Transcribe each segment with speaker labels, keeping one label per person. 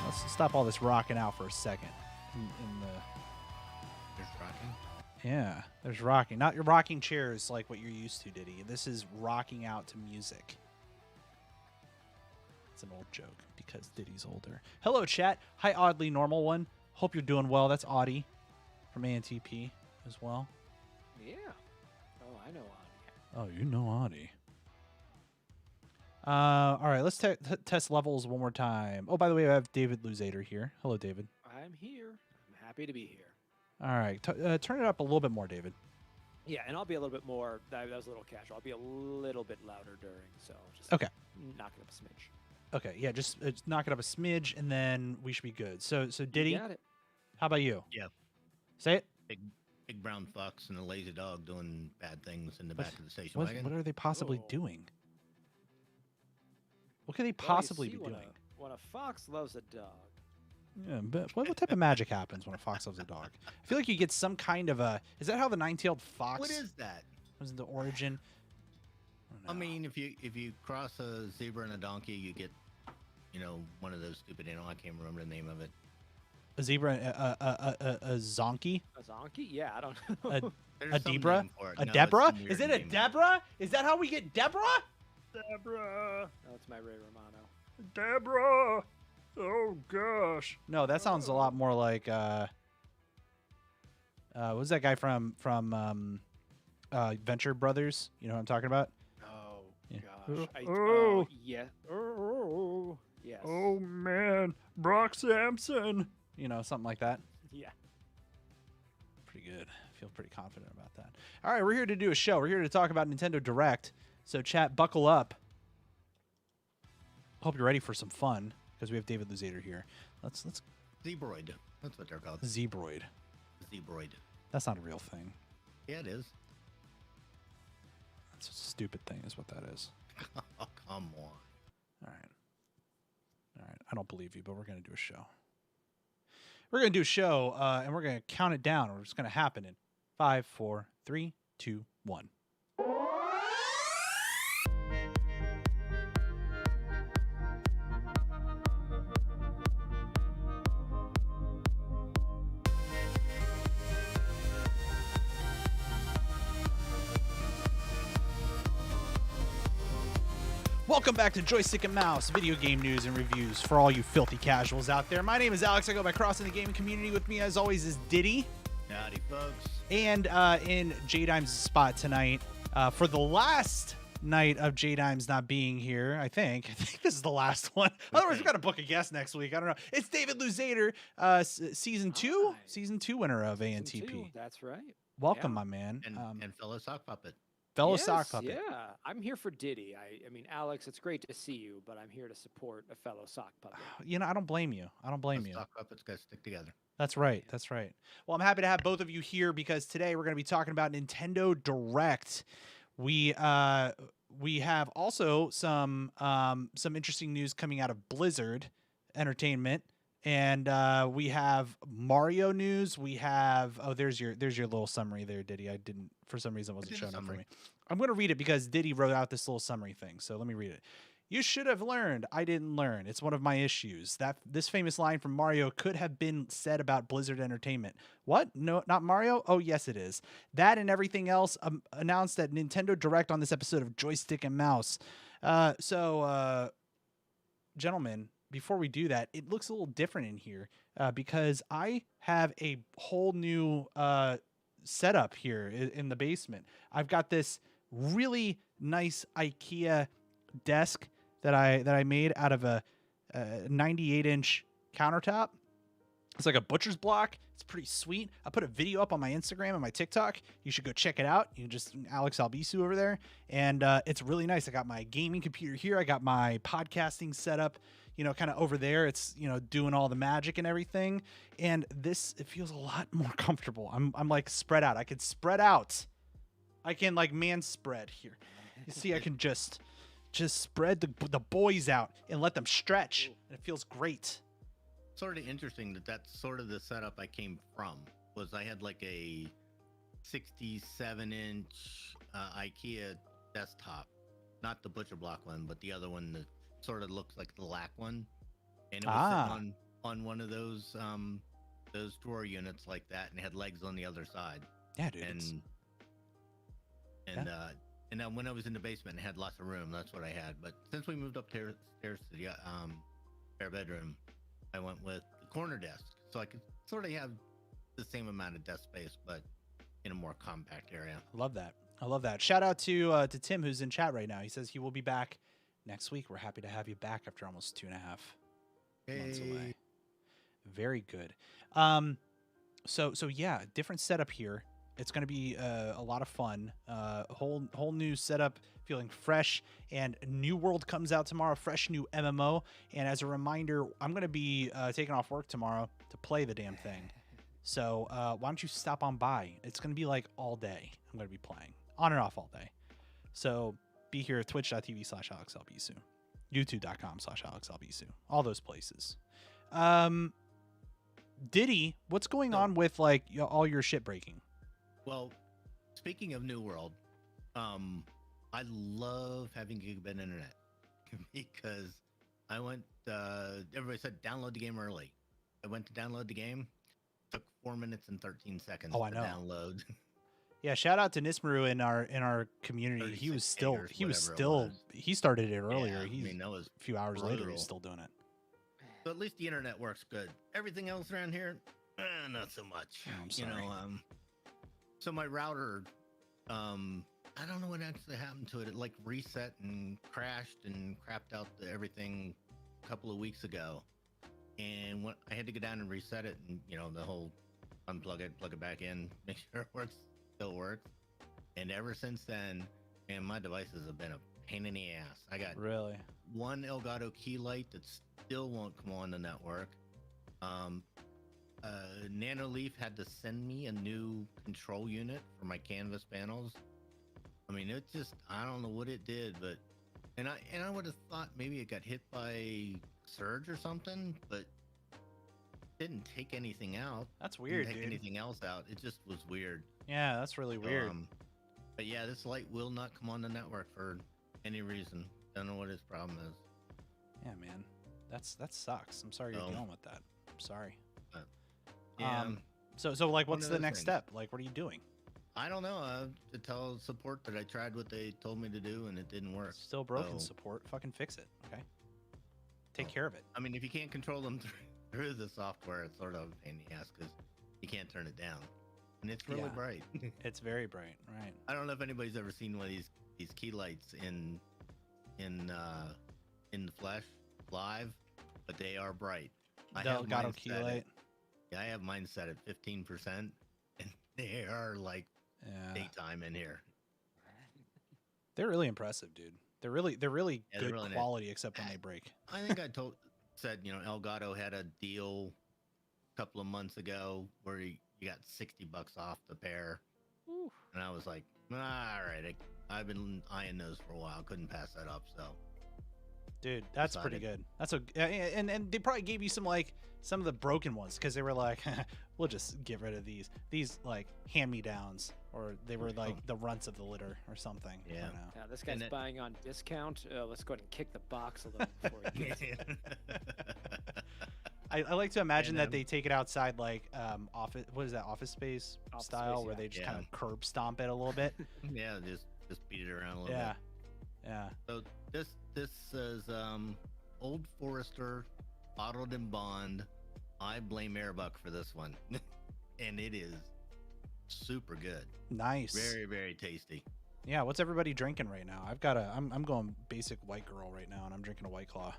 Speaker 1: Let's stop all this rocking out for a second.
Speaker 2: There's rocking.
Speaker 1: Yeah, there's rocking. Not your rocking chairs like what you're used to, Diddy. This is rocking out to music. It's an old joke because Diddy's older. Hello, chat. Hi, Oddly Normal One. Hope you're doing well. That's Audie from ANTP as well.
Speaker 3: Yeah. Oh, I know Audie.
Speaker 1: Oh, you know Audie. All right, let's test levels one more time. Oh, by the way, I have David Luzader here. Hello, David.
Speaker 3: I'm here. I'm happy to be here.
Speaker 1: All right, turn it up a little bit more, David.
Speaker 3: Yeah, and I'll be a little bit more. That was a little casual. I'll be a little bit louder during, so just
Speaker 1: Okay.
Speaker 3: knock it up a smidge.
Speaker 1: Okay, yeah, just knock it up a smidge, and then we should be good. So Diddy,
Speaker 3: You got it.
Speaker 1: how about you?
Speaker 2: Yeah.
Speaker 1: Say it.
Speaker 2: Big brown fox and a lazy dog doing bad things in the back of the station
Speaker 1: What
Speaker 2: wagon.
Speaker 1: are they possibly
Speaker 3: Oh.
Speaker 1: doing? What could they
Speaker 3: Well, you
Speaker 1: possibly
Speaker 3: see,
Speaker 1: be doing?
Speaker 3: When a fox loves a dog.
Speaker 1: Yeah, but what type of magic happens when a fox loves a dog? I feel like you get some kind of a. Is that how the nine-tailed fox
Speaker 2: What is that?
Speaker 1: was the origin?
Speaker 2: I mean, if you cross a zebra and a donkey, you get, one of those stupid animals. I can't remember the name of it.
Speaker 1: A zebra, a zonkey,
Speaker 3: A zonkey? Yeah, I don't
Speaker 1: a,
Speaker 3: know.
Speaker 1: a
Speaker 2: some
Speaker 1: debra,
Speaker 2: name for it.
Speaker 1: a
Speaker 2: No, it's
Speaker 1: Deborah.
Speaker 2: some
Speaker 1: Is
Speaker 2: weird
Speaker 1: it a
Speaker 2: name.
Speaker 1: Deborah? Is that how we get Deborah?
Speaker 3: Deborah. Oh, it's my Ray Romano.
Speaker 1: Deborah. Oh gosh. No, that sounds a lot more like what's that guy from Venture Brothers? You know what I'm talking about?
Speaker 3: Oh,
Speaker 1: Yeah.
Speaker 3: gosh.
Speaker 1: Oh.
Speaker 3: Yeah. Oh, yes.
Speaker 1: Oh man, Brock Sampson. You know, something like that.
Speaker 3: Yeah.
Speaker 1: Pretty good. I feel pretty confident about that. All right, we're here to do a show. We're here to talk about Nintendo Direct. So chat, buckle up. Hope you're ready for some fun because we have David Luzader here. Let's
Speaker 2: Zebroid. That's what they're called.
Speaker 1: Zebroid.
Speaker 2: Zebroid.
Speaker 1: That's not a real thing.
Speaker 2: Yeah, it is.
Speaker 1: That's a stupid thing is what that is.
Speaker 2: Oh, come on.
Speaker 1: All right. I don't believe you, but we're going to do a show. We're going to do a show, and we're going to count it down. Or it's going to happen in 5, 4, 3, 2, 1. Welcome back to Joystick and Mouse, video game news and reviews for all you filthy casuals out there. My name is Alex. I go by Crossing the Gaming Community. With me, as always, is Diddy.
Speaker 2: Howdy, folks.
Speaker 1: And in J-Dime's spot tonight, for the last night of J-Dime's not being here, I think this is the last one. Otherwise, we've got to book a guest next week. I don't know. It's David Luzader, season 2 winner of
Speaker 3: Season
Speaker 1: ANTP.
Speaker 3: 2, that's right.
Speaker 1: Welcome,
Speaker 3: Yeah.
Speaker 1: my man.
Speaker 2: And fellow sock puppet.
Speaker 1: Fellow
Speaker 3: Yes,
Speaker 1: sock puppet.
Speaker 3: Yeah, I'm here for Diddy. I mean, Alex, it's great to see you, but I'm here to support a fellow sock puppet.
Speaker 1: You know, I don't blame you.
Speaker 2: Us sock puppets got to stick together.
Speaker 1: That's right. That's right. Well, I'm happy to have both of you here because today we're going to be talking about Nintendo Direct. We have also some interesting news coming out of Blizzard Entertainment, and we have Mario news. We have there's your little summary there, Diddy. I didn't for some reason it wasn't showing up for me. I'm going to read it because Diddy wrote out this little summary thing. So let me read it. You should have learned. I didn't learn. It's one of my issues. That this famous line from Mario could have been said about Blizzard Entertainment. What? No, not Mario? Oh, yes, it is. That and everything else announced at Nintendo Direct on this episode of Joystick and Mouse. Gentlemen, before we do that, it looks a little different in here because I have a whole new setup here in the basement. I've got this really nice IKEA desk that I made out of a 98-inch countertop. It's like a butcher's block. It's pretty sweet. I put a video up on my Instagram and my TikTok. You should go check it out. You can just Alex Albisu over there. And it's really nice. I got my gaming computer here. I got my podcasting setup, kind of over there. It's, doing all the magic and everything. And it feels a lot more comfortable. I'm like spread out. I can spread out. I can like man spread here. You see, I can just spread the boys out and let them stretch. And it feels great.
Speaker 2: Sort of interesting that's sort of the setup I came from. Was I had like a 67-inch IKEA desktop not the butcher block one, but the other one that sort of looks like the lack one, and it was sitting on one of those drawer units like that, and had legs on the other side.
Speaker 1: Yeah, dude.
Speaker 2: And then when I was in the basement and had lots of room, that's what I had. But since we moved upstairs to the spare bedroom, I went with the corner desk, so I could sort of have the same amount of desk space, but in a more compact area.
Speaker 1: I love that. Shout out to Tim, who's in chat right now. He says he will be back next week. We're happy to have you back after almost 2.5 months away. Very good. So yeah, different setup here. It's going to be a lot of fun. Whole new setup, feeling fresh. And New World comes out tomorrow, fresh new MMO. And as a reminder, I'm going to be taking off work tomorrow to play the damn thing. So why don't you stop on by? It's going to be like all day. I'm going to be playing on and off all day. So be here at twitch.tv/AlexAlbisu, youtube.com/AlexAlbisu, all those places. Diddy, what's going on with like all your shit breaking?
Speaker 2: Well, speaking of New World, I love having gigabit internet because I went. Everybody said download the game early. I went to download the game. Took 4 minutes and 13 seconds to download.
Speaker 1: Yeah, shout out to Nismaru in our community. He started it earlier.
Speaker 2: Yeah, that was
Speaker 1: a few hours later. He's still doing it.
Speaker 2: So at least the internet works good. Everything else around here, not so much.
Speaker 1: Oh, I'm sorry.
Speaker 2: So my router, I don't know what actually happened to it. It like reset and crashed and crapped out everything a couple of weeks ago. And when I had to go down and reset it, and the whole unplug it, plug it back in, make sure it works, still works. And ever since then, man, my devices have been a pain in the ass. I got one Elgato key light that still won't come on the network. Nanoleaf had to send me a new control unit for my canvas panels. I mean, it just, I don't know what it did, but and I would have thought maybe it got hit by surge or something, but didn't take anything out.
Speaker 1: That's weird.
Speaker 2: Didn't take anything else out. It just was weird.
Speaker 1: Yeah, that's really weird.
Speaker 2: But yeah, this light will not come on the network for any reason. Don't know what his problem is.
Speaker 1: Yeah, man, that sucks. I'm sorry you're dealing with that. I'm sorry.
Speaker 2: Yeah.
Speaker 1: So like, what's the next step? Like, what are you doing?
Speaker 2: I don't know. To tell support that I tried what they told me to do and it didn't work.
Speaker 1: Still broken. Support. Fucking fix it. Okay. Take care of it.
Speaker 2: I mean, if you can't control them through the software, it's sort of a pain in the ass because you can't turn it down, and it's really bright.
Speaker 1: It's very bright, right?
Speaker 2: I don't know if anybody's ever seen one of these key lights in the flesh live, but they are bright.
Speaker 1: The Elgato key light.
Speaker 2: Yeah, I have mine set at 15%, and they are like daytime in here.
Speaker 1: They're really impressive, dude. They're really good quality, except when they break.
Speaker 2: I think I said Elgato had a deal a couple of months ago where you got $60 off the pair. Ooh. And I was like, all right, I've been eyeing those for a while. Couldn't pass that up, so.
Speaker 1: Dude, that's pretty good. And they probably gave you some of the broken ones because they were like, we'll just get rid of these like hand-me-downs, or they were like the runts of the litter or something.
Speaker 2: Yeah.
Speaker 1: I don't know.
Speaker 3: Yeah, this guy's buying on discount. Let's go ahead and kick the box a little before he gets it.
Speaker 1: I like to imagine that they take it outside like office. What is that, Office Space style, where they just kind of curb stomp it a little bit?
Speaker 2: Yeah, just beat it around a little bit.
Speaker 1: Yeah.
Speaker 2: So this says Old Forester, bottled in bond. I blame Airbuck for this one, and it is super good.
Speaker 1: Nice.
Speaker 2: Very, very tasty.
Speaker 1: Yeah. What's everybody drinking right now? I'm going basic white girl right now, and I'm drinking a White Claw.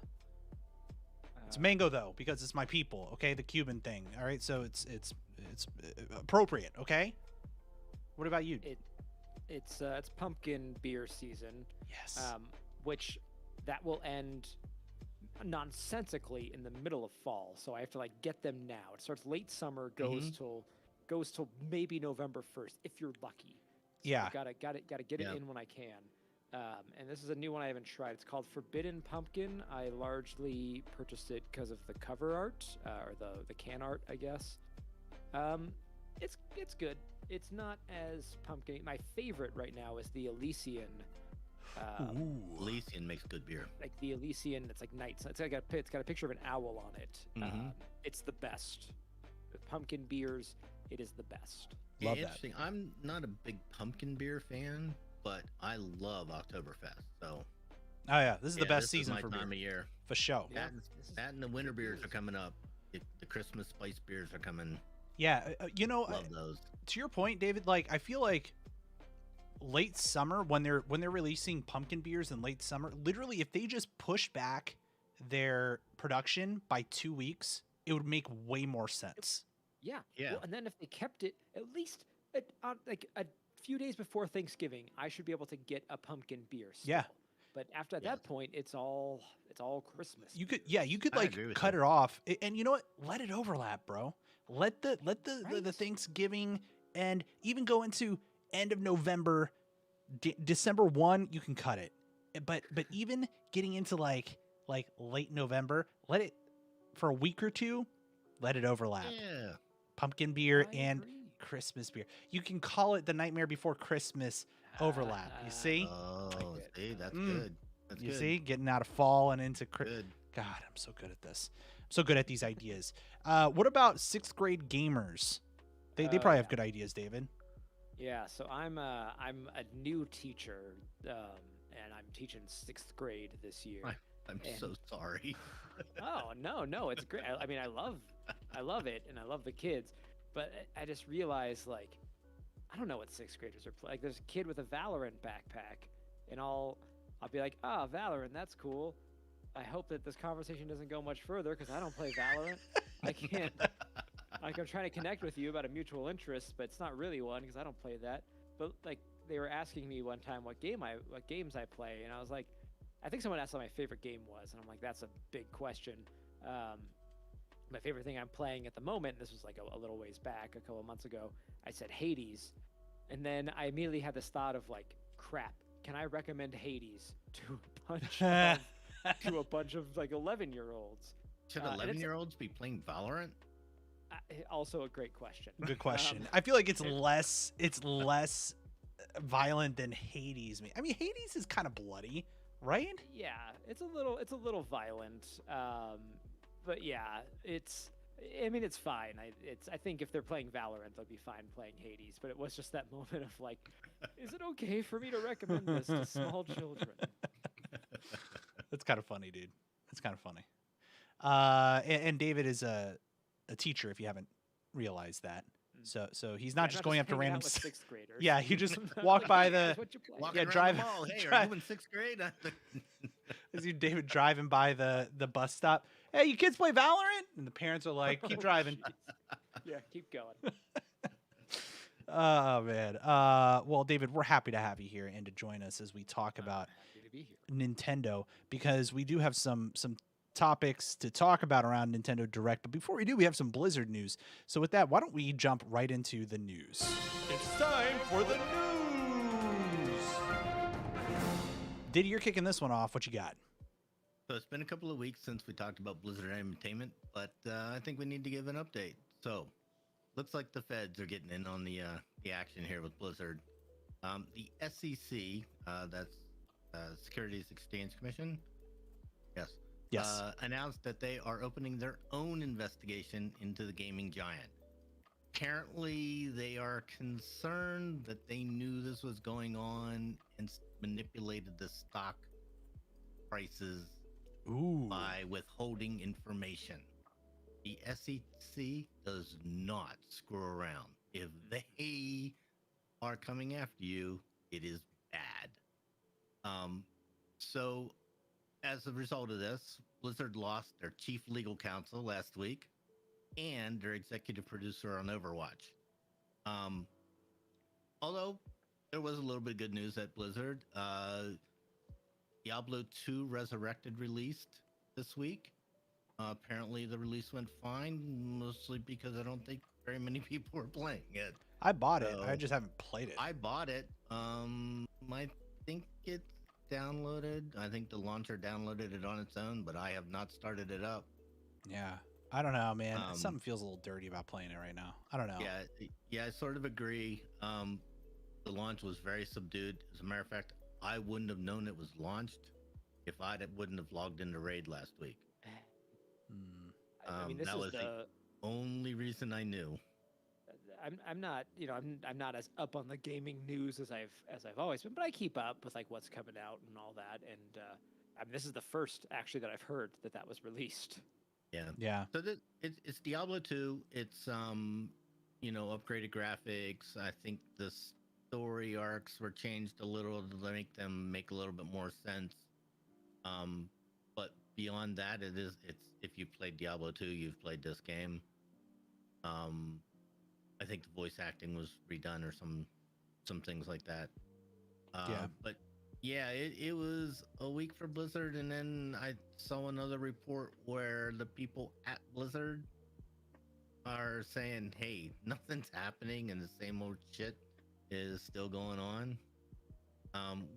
Speaker 1: It's mango though, because it's my people. Okay, the Cuban thing. All right, so it's appropriate. Okay. What about you?
Speaker 3: It's pumpkin beer season.
Speaker 1: Yes.
Speaker 3: Which that will end nonsensically in the middle of fall, so I have to get them now. It starts late summer, goes till maybe November 1st if you're lucky. So
Speaker 1: yeah.
Speaker 3: Gotta get it in when I can. And this is a new one I haven't tried. It's called Forbidden Pumpkin. I largely purchased it because of the cover art, or the can art, I guess. It's good. It's not as pumpkin. My favorite right now is the Elysian
Speaker 2: Elysian makes good beer.
Speaker 3: Like the Elysian, it's like nights. It's got a picture of an owl on it. It's the best. With pumpkin beers, it is the best.
Speaker 2: Yeah,
Speaker 1: Love that.
Speaker 2: interesting. I'm not a big pumpkin beer fan, but I love Oktoberfest. So
Speaker 1: Oh yeah, this is the best
Speaker 2: this
Speaker 1: season
Speaker 2: is my
Speaker 1: for
Speaker 2: time
Speaker 1: beer,
Speaker 2: of year.
Speaker 1: for sure.
Speaker 3: Yeah.
Speaker 2: That and the winter beers are coming up. The Christmas spice beers are coming.
Speaker 1: Yeah,
Speaker 2: Love those.
Speaker 1: to your point, David, like I feel like late summer when they're releasing pumpkin beers in late summer, literally if they just push back their production by 2 weeks, it would make way more sense.
Speaker 3: Yeah.
Speaker 2: Yeah.
Speaker 3: Well, and then if they kept it at least like a few days before Thanksgiving, I should be able to get a pumpkin beer. Still.
Speaker 1: Yeah.
Speaker 3: But after that point, it's all Christmas.
Speaker 1: You could
Speaker 2: I
Speaker 1: like
Speaker 2: agree with
Speaker 1: cut
Speaker 2: you.
Speaker 1: it off, and you know what? Let it overlap, bro. Let the
Speaker 3: Right.
Speaker 1: Thanksgiving and even go into end of November, December 1. You can cut it, but even getting into like late November, let it for a week or two. Let it overlap.
Speaker 2: Yeah.
Speaker 1: Pumpkin beer
Speaker 3: I
Speaker 1: and
Speaker 3: agree.
Speaker 1: Christmas beer. You can call it the Nightmare Before Christmas overlap. You see?
Speaker 2: Oh,
Speaker 3: it.
Speaker 2: see, that's
Speaker 1: Mm.
Speaker 2: good. That's
Speaker 1: You
Speaker 2: good.
Speaker 1: see? Getting out of fall and into
Speaker 2: Good.
Speaker 1: God, I'm so good at this. I'm so good at these ideas. What about 6th grade gamers? They
Speaker 3: Oh,
Speaker 1: probably have
Speaker 3: yeah.
Speaker 1: good ideas, David.
Speaker 3: Yeah, so I'm a new teacher, and I'm teaching 6th grade this year.
Speaker 2: I'm
Speaker 3: And-
Speaker 2: so sorry.
Speaker 3: Oh no, it's great. I mean, I love it, and I love the kids, but I just realized like I don't know what 6th graders are playing. Like, there's a kid with a Valorant backpack, and I'll be like, Valorant, that's cool. I hope that this conversation doesn't go much further because I don't play Valorant. I can't. Like, I'm trying to connect with you about a mutual interest, but it's not really one because I don't play that. But like, they were asking me one time what games I play, and I was like, I think someone asked what my favorite game was, and I'm like, that's a big question. My favorite thing I'm playing at the moment, this was like a little ways back, a couple of months ago, I said Hades, and then I immediately had this thought of like, crap, can I recommend Hades to a bunch of like 11-year-olds?
Speaker 2: Should
Speaker 3: and it's-
Speaker 2: 11-year-olds be playing Valorant?
Speaker 3: Also a great question.
Speaker 1: Good question. I feel like it's less violent than Hades. I mean, Hades is kind of bloody, right?
Speaker 3: Yeah, it's a little violent, but yeah, it's fine. I think if they're playing Valorant, they'll be fine playing Hades. But it was just that moment of like, is it okay for me to recommend this to small children?
Speaker 1: That's kind of funny, dude. That's kind of funny. And David is a teacher, if you haven't realized that. So he's not just going up to
Speaker 3: hanging
Speaker 1: random.
Speaker 3: out with 6th graders.
Speaker 1: Yeah, you just walk by the.
Speaker 3: What you play?
Speaker 2: Walking
Speaker 1: Yeah,
Speaker 2: around
Speaker 1: drive-
Speaker 2: the mall. Hey, are
Speaker 1: drive-
Speaker 2: you in 6th grade?
Speaker 1: I see David driving by the bus stop. Hey, you kids play Valorant? And the parents are like, keep
Speaker 3: Oh,
Speaker 1: driving.
Speaker 3: jeez. Yeah, keep going.
Speaker 1: Oh man. Well, David, we're happy to have you here and to join us as we talk about
Speaker 3: Happy to be here.
Speaker 1: Nintendo, because we do have some topics to talk about around Nintendo Direct. But before we do, we have some Blizzard news. So with that, why don't we jump right into the news? It's time for the news. Diddy, you're kicking this one off. What you got?
Speaker 2: So it's been a couple of weeks since we talked about Blizzard Entertainment, but I think we need to give an update. So looks like the feds are getting in on the action here with Blizzard. The SEC, that's Securities Exchange Commission,
Speaker 1: Yes.
Speaker 2: announced that they are opening their own investigation into the gaming giant. Apparently, they are concerned that they knew this was going on and manipulated the stock prices
Speaker 1: Ooh.
Speaker 2: by withholding information. The SEC does not screw around. If they are coming after you, it is bad. So as a result of this, Blizzard lost their chief legal counsel last week and their executive producer on Overwatch. Although there was a little bit of good news at Blizzard. Diablo 2 Resurrected released this week. Apparently the release went fine, mostly because I don't think very many people were playing it.
Speaker 1: I bought it. I
Speaker 2: So-
Speaker 1: just haven't played it.
Speaker 2: I bought it. I think it's downloaded. I think the launcher downloaded it on its own, but I have not started it up.
Speaker 1: Yeah. I don't know, man.
Speaker 2: Um,
Speaker 1: Something feels a little dirty about playing it right now. I don't know.
Speaker 2: Yeah, I sort of agree. The launch was very subdued. As a matter of fact, I wouldn't have known it was launched if wouldn't have logged into Raid last week.
Speaker 1: Hmm.
Speaker 3: I mean, this
Speaker 2: That
Speaker 3: is
Speaker 2: was the only reason I knew.
Speaker 3: I'm not, you know, I'm not as up on the gaming news as I've always been, but I keep up with like what's coming out and all that. And I mean, this is the first actually that I've heard that was released.
Speaker 2: Yeah.
Speaker 1: Yeah.
Speaker 2: So it's Diablo 2. It's upgraded graphics. I think the story arcs were changed a little to make them make a little bit more sense. But beyond that, it's if you've played Diablo 2, you've played this game. I think the voice acting was redone or some things like that.
Speaker 1: Yeah.
Speaker 2: But yeah, it was a week for Blizzard, and then I saw another report where the people at Blizzard are saying, "Hey, nothing's happening, and the same old shit is still going on,"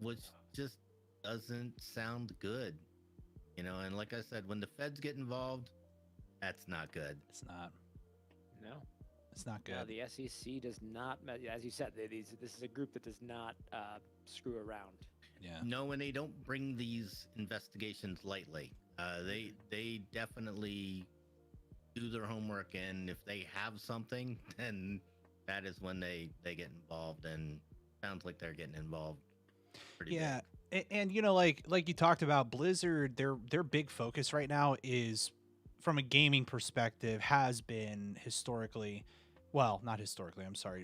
Speaker 2: which just doesn't sound good, And like I said, when the feds get involved, that's not good.
Speaker 1: It's not.
Speaker 3: No.
Speaker 1: It's not good.
Speaker 3: No, the SEC does not, as you said, this is a group that does not screw around.
Speaker 1: Yeah.
Speaker 2: No, and they don't bring these investigations lightly. They definitely do their homework, and if they have something, then that is when they get involved. And sounds like they're getting involved. Pretty big.
Speaker 1: And like you talked about, Blizzard, their big focus right now is, from a gaming perspective, has been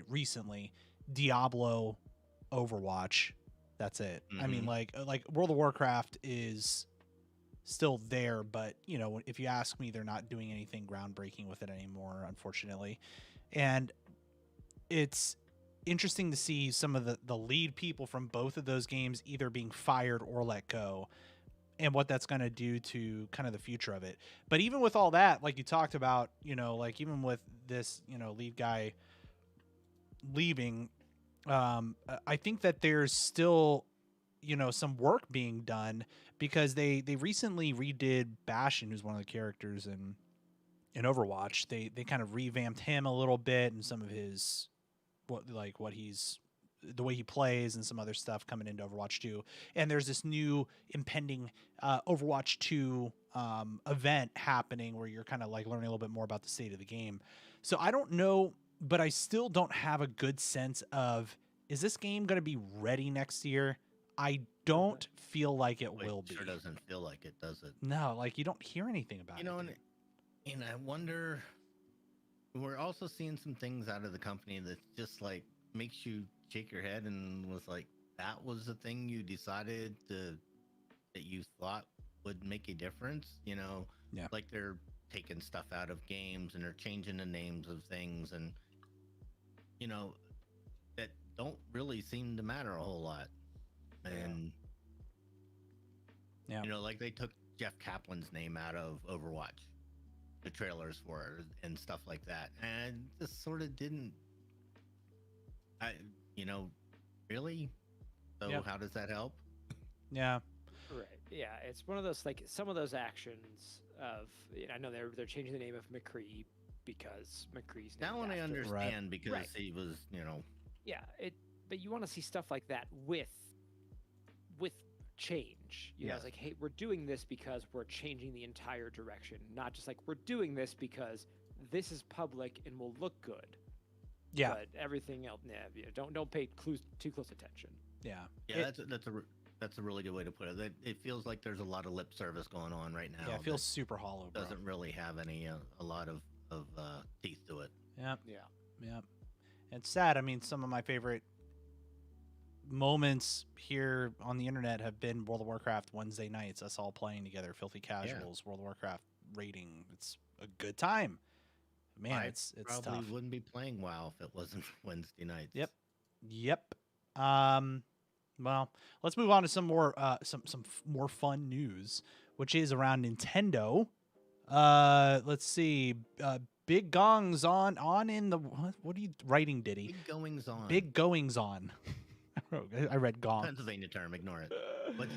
Speaker 1: recently, Diablo, Overwatch. That's it. I mean, like World of Warcraft is still there, but if you ask me, they're not doing anything groundbreaking with it anymore, unfortunately. And it's interesting to see some of the lead people from both of those games either being fired or let go, and what that's going to do to kind of the future of it. But even with all that, like you talked about, like even with this, lead guy leaving, I think that there's still, some work being done, because they recently redid Bastion, who's one of the characters in Overwatch. They kind of revamped him a little bit, and some of his the way he plays and some other stuff coming into Overwatch 2. And there's this new impending Overwatch 2 event happening where you're kind of like learning a little bit more about the state of the game. So I don't know, but I still don't have a good sense of, is this game going to be ready next year? I don't feel like it will be.
Speaker 2: Sure doesn't feel like it, does it?
Speaker 1: No, like you don't hear anything about it.
Speaker 2: And I wonder, we're also seeing some things out of the company that just like makes you shake your head and was like, that was the thing you decided that you thought would make a difference,
Speaker 1: Yeah.
Speaker 2: Like they're taking stuff out of games and they're changing the names of things, and that don't really seem to matter a whole lot. And like they took Jeff Kaplan's name out of Overwatch, the trailers for it and stuff like that, and just sort of didn't. Really? So how does that help?
Speaker 1: Yeah.
Speaker 3: Right. Yeah, it's one of those, like, some of those actions of, I know they're changing the name of McCree because McCree's
Speaker 2: that one I understand, because he was,
Speaker 3: Yeah, but you want to see stuff like that with change. It's like, hey, we're doing this because we're changing the entire direction, not just like we're doing this because this is public and will look good.
Speaker 1: Yeah.
Speaker 3: But everything else, don't pay too close attention.
Speaker 1: Yeah.
Speaker 2: Yeah, that's a really good way to put it. It feels like there's a lot of lip service going on right now.
Speaker 1: Yeah, it feels super hollow, bro.
Speaker 2: Doesn't really have any a lot of teeth to it.
Speaker 1: Yeah.
Speaker 3: Yeah.
Speaker 1: Yeah. It's sad. I mean, some of my favorite moments here on the internet have been World of Warcraft Wednesday nights, us all playing together, Filthy Casuals, World of Warcraft raiding. It's a good time. Man, it's
Speaker 2: probably
Speaker 1: tough.
Speaker 2: Wouldn't be playing WoW if it wasn't Wednesday nights.
Speaker 1: Yep. Well, let's move on to some more more fun news, which is around Nintendo. Let's see. Big gongs on in the what are you writing, Diddy?
Speaker 2: Big goings on.
Speaker 1: Big goings on. I read gongs.
Speaker 2: Pennsylvania term. Ignore it. But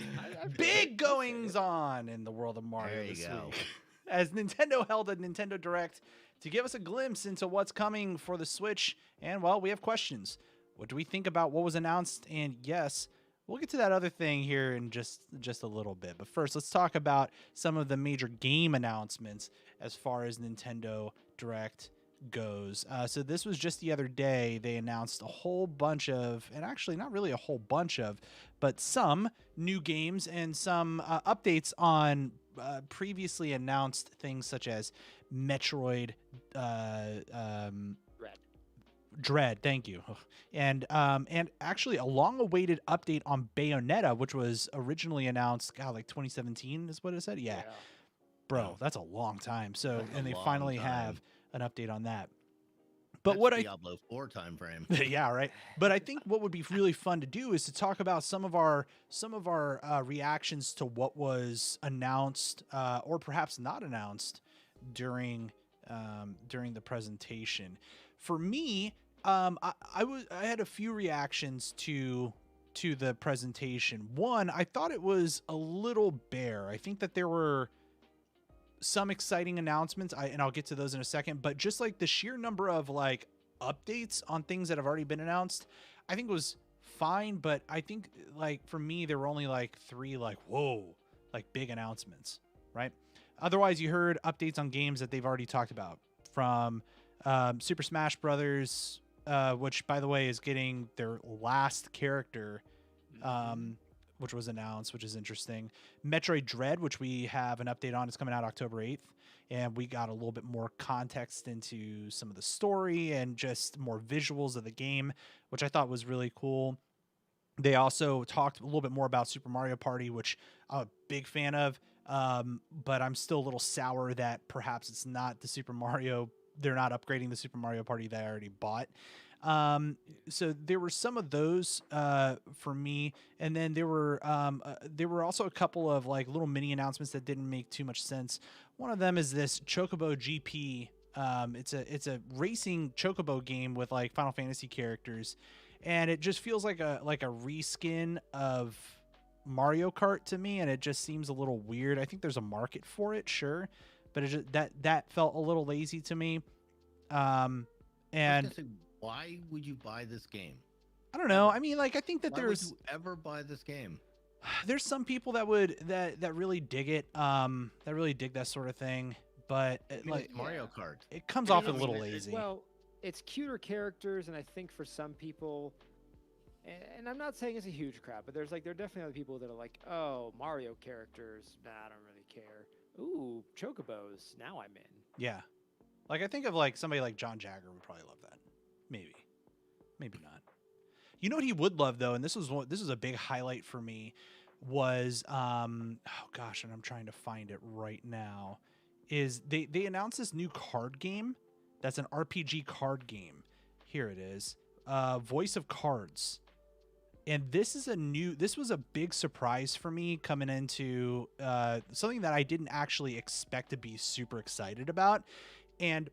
Speaker 1: big goings on in the world of Mario
Speaker 2: there you
Speaker 1: this
Speaker 2: go.
Speaker 1: week. As Nintendo held a Nintendo Direct to give us a glimpse into what's coming for the Switch. And, well, we have questions. What do we think about what was announced? And, yes, We'll get to that other thing here in just a little bit. But first, let's talk about some of the major game announcements as far as Nintendo Direct goes. So this was just the other day. They announced a whole bunch of, and actually not really a whole bunch of, but some new games and some updates on previously announced things such as Metroid
Speaker 3: Red.
Speaker 1: Dread, thank you. And actually a long-awaited update on Bayonetta, which was originally announced, God, like 2017 is what it said. Yeah. Bro, that's a long time. So,
Speaker 2: That's a
Speaker 1: and they
Speaker 2: long
Speaker 1: finally
Speaker 2: time.
Speaker 1: have an update on that. But
Speaker 2: That's
Speaker 1: what I
Speaker 2: Diablo 4 time frame.
Speaker 1: yeah, right. But I think what would be really fun to do is to talk about some of our reactions to what was announced or perhaps not announced during the presentation. For me, I had a few reactions to the presentation. One, I thought it was a little bare. I think that there were some exciting announcements, and I'll get to those in a second, but just like the sheer number of like updates on things that have already been announced, I think was fine. But I think like for me, there were only like 3 like whoa, like big announcements, right? Otherwise, you heard updates on games that they've already talked about, from Super Smash Brothers, which by the way is getting their last character, which was announced, which is interesting. Metroid Dread, which we have an update on, is coming out October 8th. And we got a little bit more context into some of the story and just more visuals of the game, which I thought was really cool. They also talked a little bit more about Super Mario Party, which I'm a big fan of. But I'm still a little sour that perhaps it's not the Super Mario. They're not upgrading the Super Mario Party that I already bought. So there were some of those for me, and then there were also a couple of like little mini announcements that didn't make too much sense. One of them is this Chocobo GP. It's a racing Chocobo game with like Final Fantasy characters, and it just feels like a reskin of Mario Kart to me, and it just seems a little weird. I think there's a market for it, sure, but it just, that felt a little lazy to me. And
Speaker 2: why would you buy this game?
Speaker 1: I don't know. I mean, like, I think that
Speaker 2: Why
Speaker 1: there's
Speaker 2: would you ever buy this game?
Speaker 1: there's some people that would that really dig it, that really dig that sort of thing. But
Speaker 2: I mean,
Speaker 1: like
Speaker 2: it's Mario Kart.
Speaker 1: it comes
Speaker 3: I
Speaker 1: off
Speaker 3: mean,
Speaker 1: a little
Speaker 3: it's-
Speaker 1: lazy.
Speaker 3: Well, it's cuter characters, and I think for some people, and I'm not saying it's a huge crowd, but there are definitely other people that are like, oh, Mario characters, nah, I don't really care. Ooh, Chocobos, now I'm in.
Speaker 1: Yeah, like I think of like somebody like John Jagger would probably love that. Maybe not. You know what he would love though, and this was a big highlight for me, was oh gosh, and I'm trying to find it right now. Is they announced this new card game that's an RPG card game. Here it is, Voice of Cards, and this was a big surprise for me coming into something that I didn't actually expect to be super excited about, and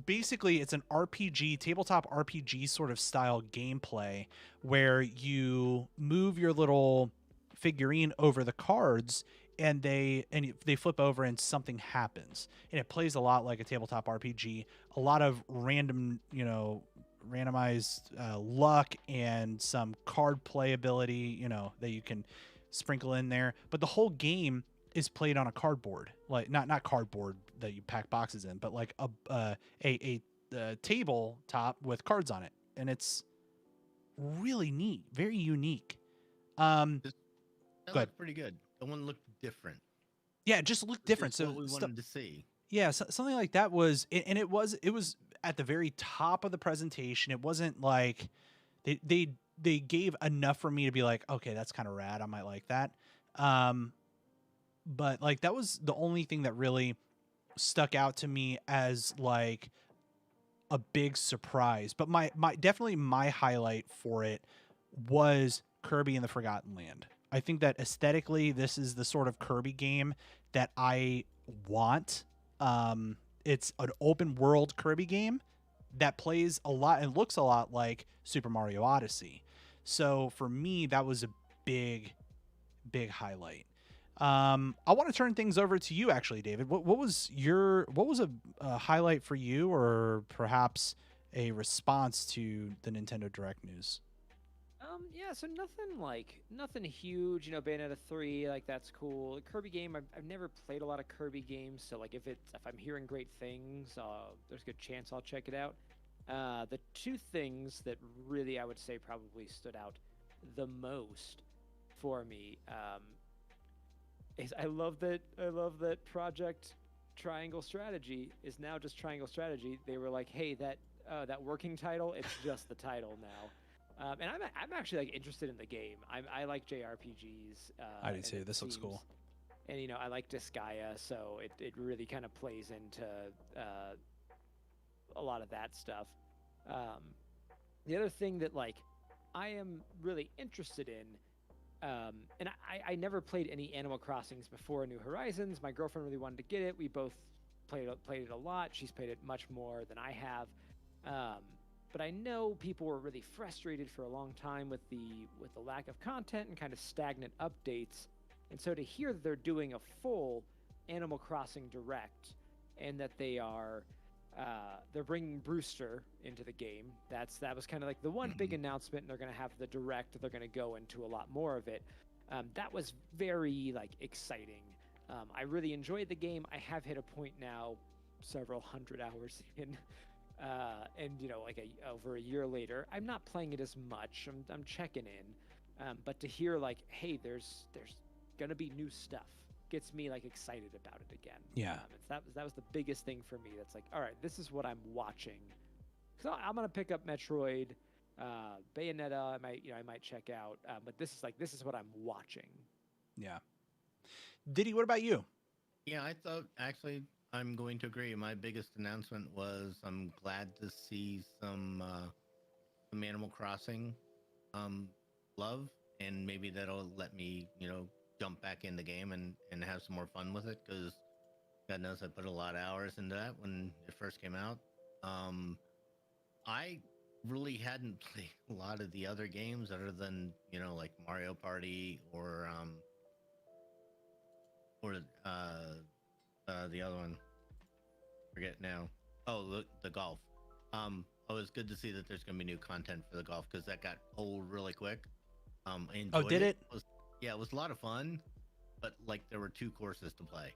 Speaker 1: basically it's an RPG, tabletop RPG sort of style gameplay where you move your little figurine over the cards and they flip over and something happens, and it plays a lot like a tabletop RPG. A lot of random, randomized luck and some card playability, that you can sprinkle in there, but the whole game is played on a cardboard, like not cardboard that you pack boxes in, but like a tabletop with cards on it, and it's really neat, very unique.
Speaker 2: That
Speaker 1: Go ahead.
Speaker 2: looked pretty good. The one looked different.
Speaker 1: Yeah, it just looked
Speaker 2: Which
Speaker 1: different.
Speaker 2: is
Speaker 1: So
Speaker 2: what we wanted to see.
Speaker 1: yeah, something like that was, and it was at the very top of the presentation. It wasn't like they gave enough for me to be like, okay, that's kind of rad. I might like that. But like that was the only thing that really stuck out to me as like a big surprise. But my definitely my highlight for it was Kirby and the Forgotten Land. I think that aesthetically, this is the sort of Kirby game that I want. It's an open world Kirby game that plays a lot and looks a lot like Super Mario Odyssey. So for me, that was a big highlight. I want to turn things over to you, actually, David. What was a highlight for you, or perhaps a response to the Nintendo Direct news?
Speaker 3: Yeah, so nothing huge. Bayonetta 3, like that's cool. Kirby game, I've never played a lot of Kirby games, so like if I'm hearing great things, there's a good chance I'll check it out. The two things that really I would say probably stood out the most for me is I love that Project Triangle Strategy is now just Triangle Strategy. They were like, hey, that working title, it's just the title now. And I'm actually like interested in the game. I like JRPGs.
Speaker 1: I do too. This looks cool.
Speaker 3: And I like Disgaea, so it really kind of plays into a lot of that stuff. The other thing that like I am really interested in, and I never played any Animal Crossings before New Horizons. My girlfriend really wanted to get it. We both played it a lot. She's played it much more than I have. But I know people were really frustrated for a long time with the lack of content and kind of stagnant updates. And so to hear that they're doing a full Animal Crossing Direct and that they're bringing Brewster into the game. That was kind of like the one big announcement, and they're going to have the Direct. They're going to go into a lot more of it. That was very like exciting. I really enjoyed the game. I have hit a point now, several hundred hours in, and like over a year later, I'm not playing it as much. I'm checking in, but to hear like, hey, there's going to be new stuff, gets me like excited about it again.
Speaker 1: Yeah.
Speaker 3: That was the biggest thing for me. That's like, all right, this is what I'm watching. So I'm gonna pick up Metroid, Bayonetta. I might check out. But this is what I'm watching.
Speaker 1: Yeah. Diddy, what about you?
Speaker 2: Yeah, I thought actually I'm going to agree. My biggest announcement was I'm glad to see some Animal Crossing love, and maybe that'll let me jump back in the game and have some more fun with it, because God knows I put a lot of hours into that when it first came out. I really hadn't played a lot of the other games other than like Mario Party or the other one. Forget now. Oh, the golf. It was good to see that there's going to be new content for the golf, because that got old really quick. I enjoyed
Speaker 1: did it?
Speaker 2: Yeah, it was a lot of fun, but like there were 2 courses to play,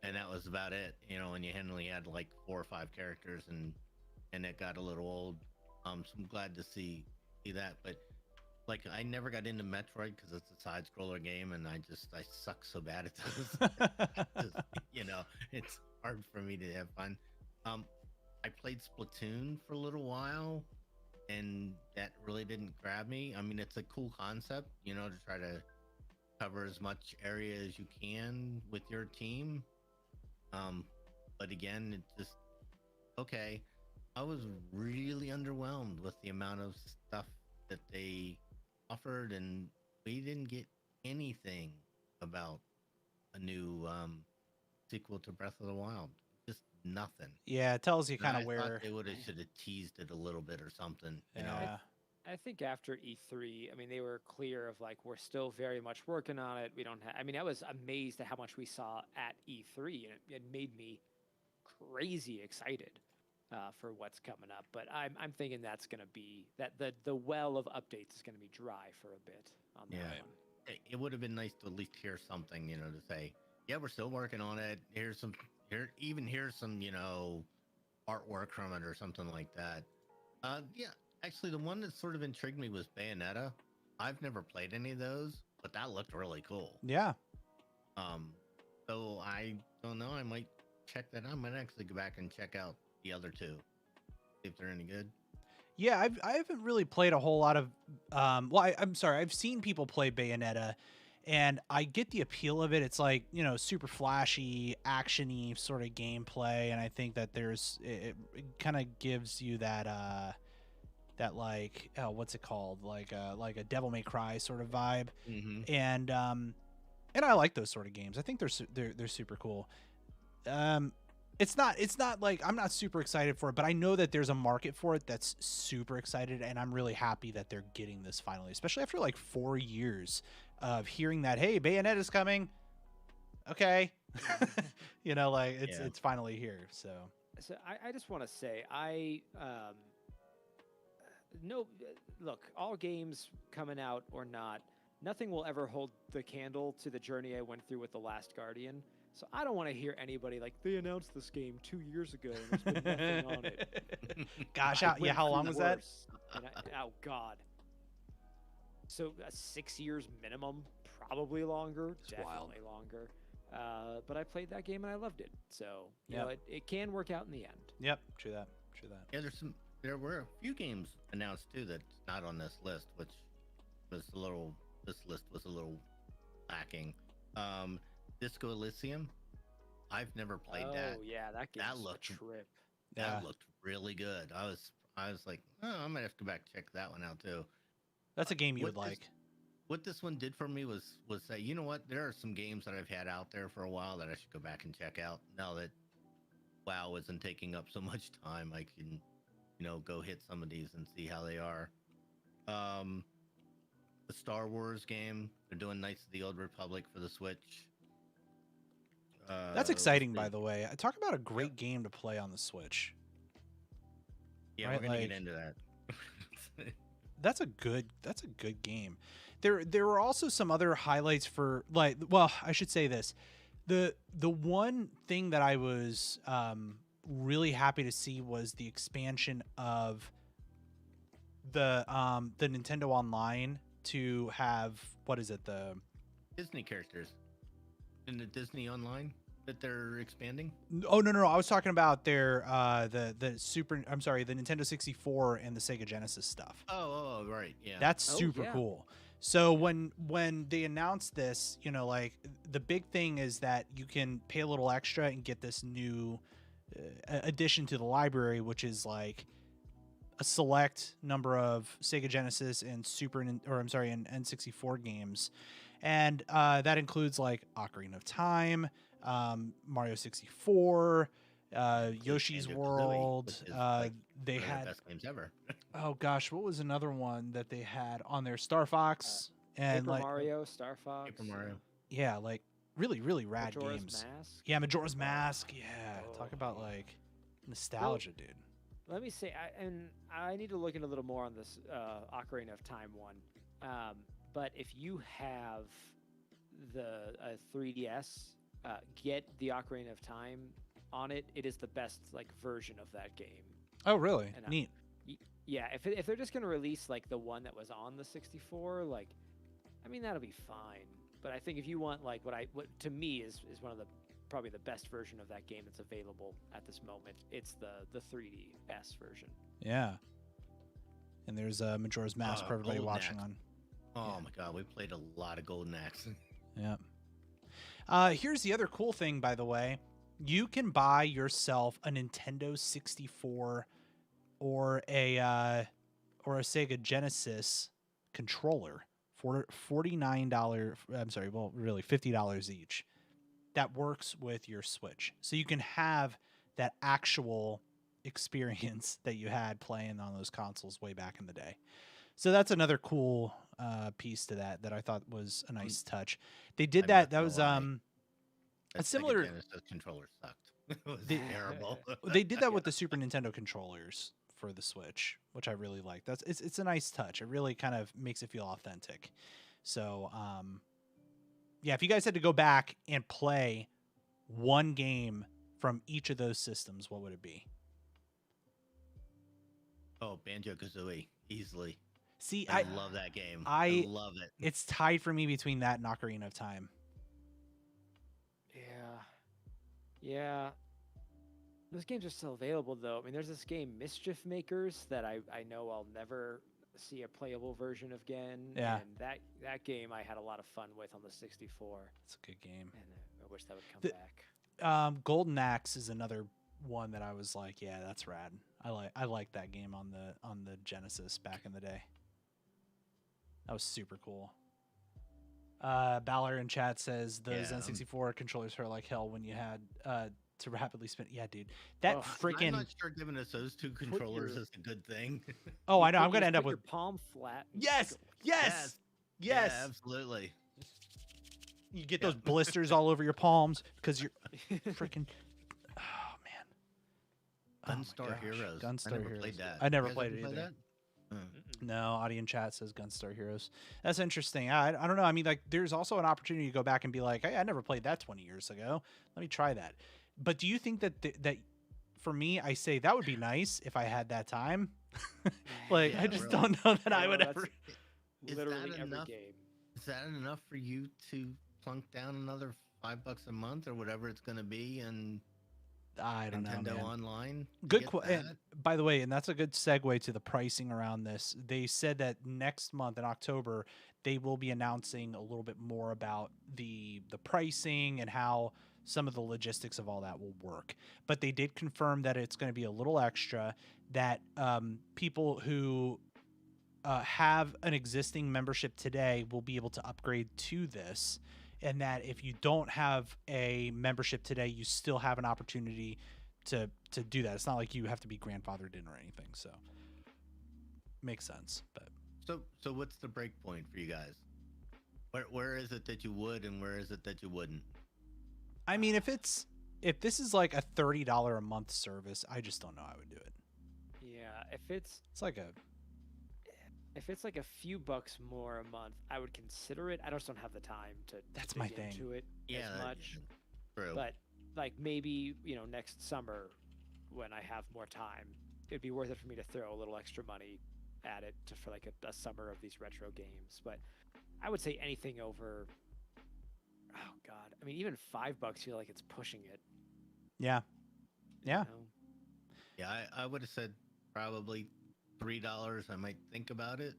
Speaker 2: and that was about it. And you only had like 4 or 5 characters, and it got a little old. So I'm glad to see that. But like I never got into Metroid because it's a side scroller game, and I suck so bad at those. It's hard for me to have fun. I played Splatoon for a little while, and that really didn't grab me. I mean, it's a cool concept, to try to cover as much area as you can with your team. But again, it just, okay. I was really underwhelmed with the amount of stuff that they offered, and we didn't get anything about a new sequel to Breath of the Wild. Just nothing.
Speaker 1: Yeah, it tells you kind of
Speaker 2: I
Speaker 1: where
Speaker 2: thought they should have teased it a little bit or something.
Speaker 1: Yeah.
Speaker 3: I think after E3, I mean, they were clear of like, we're still very much working on it. We don't have, I mean, I was amazed at how much we saw at E3, and it made me crazy excited for what's coming up. But I'm thinking that's going to be, that the well of updates is going to be dry for a bit on that one.
Speaker 2: It would have been nice to at least hear something, to say, yeah, we're still working on it. Here's some artwork from it or something like that. Yeah, actually, the one that sort of intrigued me was Bayonetta. I've never played any of those, but that looked really cool.
Speaker 1: Yeah.
Speaker 2: So I don't know. I might check that out. I might actually go back and check out the other 2, see if they're any good.
Speaker 1: Yeah, I haven't really played a whole lot of. I'm sorry. I've seen people play Bayonetta, and I get the appeal of it. It's like super flashy, actiony sort of gameplay, and I think that it kind of gives you that like what's it called, like a Devil May Cry sort of vibe, and I like those sort of games. I think they're super cool. It's not like I'm not super excited for it, but I know that there's a market for it that's super excited, and I'm really happy that they're getting this finally, especially after like 4 years of hearing that, hey, Bayonetta's coming. Okay. It's finally here. So
Speaker 3: I just want to say, no, look, all games coming out or not, nothing will ever hold the candle to the journey I went through with The Last Guardian. So I don't want to hear anybody like, they announced this game 2 years ago and there's been nothing on it.
Speaker 1: Gosh,
Speaker 3: I
Speaker 1: how
Speaker 3: went
Speaker 1: long
Speaker 3: through
Speaker 1: was that?
Speaker 3: worse, and oh God. So 6 years minimum, probably longer, definitely longer. But I played that game and I loved it. So you know, it can work out in the end.
Speaker 1: Yep, true that.
Speaker 2: Yeah, there were a few games announced too that's not on this list, which was a little. This list was a little lacking. Disco Elysium. I've never played that.
Speaker 3: Oh yeah, that game looked a trip.
Speaker 2: That looked really good. I was like, oh, I might have to go back and check that one out too.
Speaker 1: That's a game you would like.
Speaker 2: What this one did for me was say, you know what? There are some games that I've had out there for a while that I should go back and check out. Now that WoW isn't taking up so much time, I can, go hit some of these and see how they are. The Star Wars game, they're doing Knights of the Old Republic for the Switch.
Speaker 1: That's exciting, by the way. Talk about a great game to play on the Switch.
Speaker 2: Yeah,
Speaker 1: right?
Speaker 2: We're gonna get into that.
Speaker 1: That's a good game. There were also some other highlights for I should say this. The one thing that I was really happy to see was the expansion of the Nintendo Online to have, what is it, the
Speaker 2: Disney characters in the Disney Online that they're expanding.
Speaker 1: Oh no, I was talking about their the Nintendo 64 and the Sega Genesis stuff.
Speaker 2: Oh right, yeah,
Speaker 1: that's super cool. So when they announced this, the big thing is that you can pay a little extra and get this new addition to the library, which is like a select number of Sega Genesis and and N64 games, and that includes like Ocarina of Time, Mario 64, Yoshi's World. They had
Speaker 2: best games ever.
Speaker 1: Oh gosh, what was another one that they had on there? Star Fox and
Speaker 3: Paper Mario, Star Fox.
Speaker 2: Paper Mario.
Speaker 1: Yeah, like really rad
Speaker 3: Majora's
Speaker 1: games.
Speaker 3: Mask.
Speaker 1: Yeah, Majora's Mask. Yeah, talk about like nostalgia, dude.
Speaker 3: Let me say, I need to look into a little more on this Ocarina of Time one. But if you have the 3DS, get the Ocarina of Time on it. It is the best version of that game.
Speaker 1: Oh, really?
Speaker 3: And,
Speaker 1: neat.
Speaker 3: Yeah, if they're just gonna release the one that was on the 64, that'll be fine. But I think if you want what to me is one of the probably the best version of that game that's available at this moment, it's the 3DS version.
Speaker 1: Yeah. And there's Majora's Mask for everybody watching on.
Speaker 2: Oh my God, we played a lot of Golden Axe.
Speaker 1: Yeah. Here's the other cool thing, by the way. You can buy yourself a Nintendo 64 or a Sega Genesis controller for $49. I'm sorry, well, really $50 each. That works with your Switch, so you can have that actual experience that you had playing on those consoles way back in the day. So that's another cool piece to that I thought was a nice touch. They did that. That was a similar.
Speaker 2: The controller sucked. It was terrible.
Speaker 1: They did that with the Super Nintendo controllers for the Switch, which I really like. It's a nice touch. It really kind of makes it feel authentic. So yeah, if you guys had to go back and play one game from each of those systems, what would it be?
Speaker 2: Oh, Banjo-Kazooie, easily.
Speaker 1: See,
Speaker 2: I love that game. I love it.
Speaker 1: It's tied for me between that and Ocarina of Time.
Speaker 3: Yeah. Those games are still available, though. I mean, there's this game, Mischief Makers, that I know I'll never see a playable version of again.
Speaker 1: Yeah.
Speaker 3: And that game I had a lot of fun with on the 64.
Speaker 1: It's a good game.
Speaker 3: And I wish that would come back.
Speaker 1: Golden Axe is another one that I was like, yeah, that's rad. I like that game on the Genesis back in the day. That was super cool. Balor in chat says those N64 controllers hurt like hell when you had to rapidly spin. Yeah, dude. That freaking.
Speaker 2: I'm not sure giving us those two controllers is a good thing.
Speaker 1: Oh, I know. I'm gonna end up with
Speaker 3: your palm flat.
Speaker 1: Yes.
Speaker 2: Yeah, absolutely.
Speaker 1: You get those blisters all over your palms because you're freaking. Oh man.
Speaker 2: Gunstar Heroes.
Speaker 1: Gunstar Heroes.
Speaker 2: Played that.
Speaker 1: I never played it either. No, audience chat says Gunstar Heroes. That's interesting. I don't know. I mean, like, there's also an opportunity to go back and be like, hey, I never played that 20 years ago. Let me try that. But do you think that that for me, I say that would be nice if I had that time? Like,
Speaker 2: Yeah,
Speaker 1: I just
Speaker 2: really.
Speaker 1: don't know that I would
Speaker 3: That's
Speaker 1: ever.
Speaker 2: Is
Speaker 3: literally
Speaker 2: that
Speaker 3: every
Speaker 2: enough?
Speaker 3: game.
Speaker 2: Is that enough for you to plunk down another $5 a month or whatever it's going to be and
Speaker 1: I don't know,
Speaker 2: Nintendo
Speaker 1: man.
Speaker 2: Online? To
Speaker 1: Good.
Speaker 2: get
Speaker 1: And
Speaker 2: that?
Speaker 1: by the way, and that's a good segue to the pricing around this. They said that next month in October, they will be announcing a little bit more about the pricing and how some of the logistics of all that will work. But they did confirm that it's going to be a little extra. That people who have an existing membership today will be able to upgrade to this, and that if you don't have a membership today, you still have an opportunity to do that. It's not like you have to be grandfathered in or anything. So makes sense. But
Speaker 2: So what's the break point for you guys? Where is it that you would and where is it that you wouldn't?
Speaker 1: I mean, if this is like a $30 a month service, I just don't know how I would do it.
Speaker 3: Yeah, if it's
Speaker 1: It's like
Speaker 3: a few bucks more a month, I would consider it. I just don't have the time to
Speaker 1: That's
Speaker 3: dig
Speaker 1: my thing.
Speaker 3: into it
Speaker 2: Yeah,
Speaker 3: as much.
Speaker 2: True.
Speaker 3: But like maybe next summer when I have more time, it'd be worth it for me to throw a little extra money at it for like a summer of these retro games. But I would say anything over, oh god, I mean even $5 feel like it's pushing it.
Speaker 1: yeah. Yeah.
Speaker 3: you know?
Speaker 2: Yeah, I would have said probably $3. I might think about it.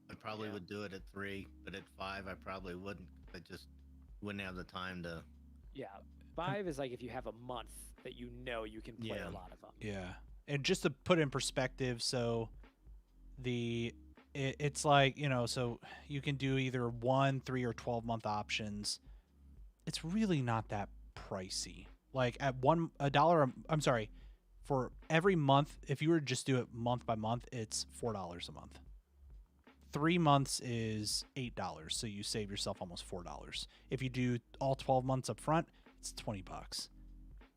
Speaker 2: I probably
Speaker 3: Yeah.
Speaker 2: would do it at 3, but at 5, I probably wouldn't. I just wouldn't have the time to.
Speaker 3: Yeah, 5 is like if you have a month that you can play
Speaker 2: Yeah.
Speaker 3: a lot of them.
Speaker 1: Yeah. And just to put in perspective, so it's like, so you can do either 1, 3, or 12-month options. It's really not that pricey. Like at $1, I'm sorry, for every month, if you were to just do it month by month, it's $4 a month. 3 months is $8, so you save yourself almost $4. If you do all 12 months up front, it's $20.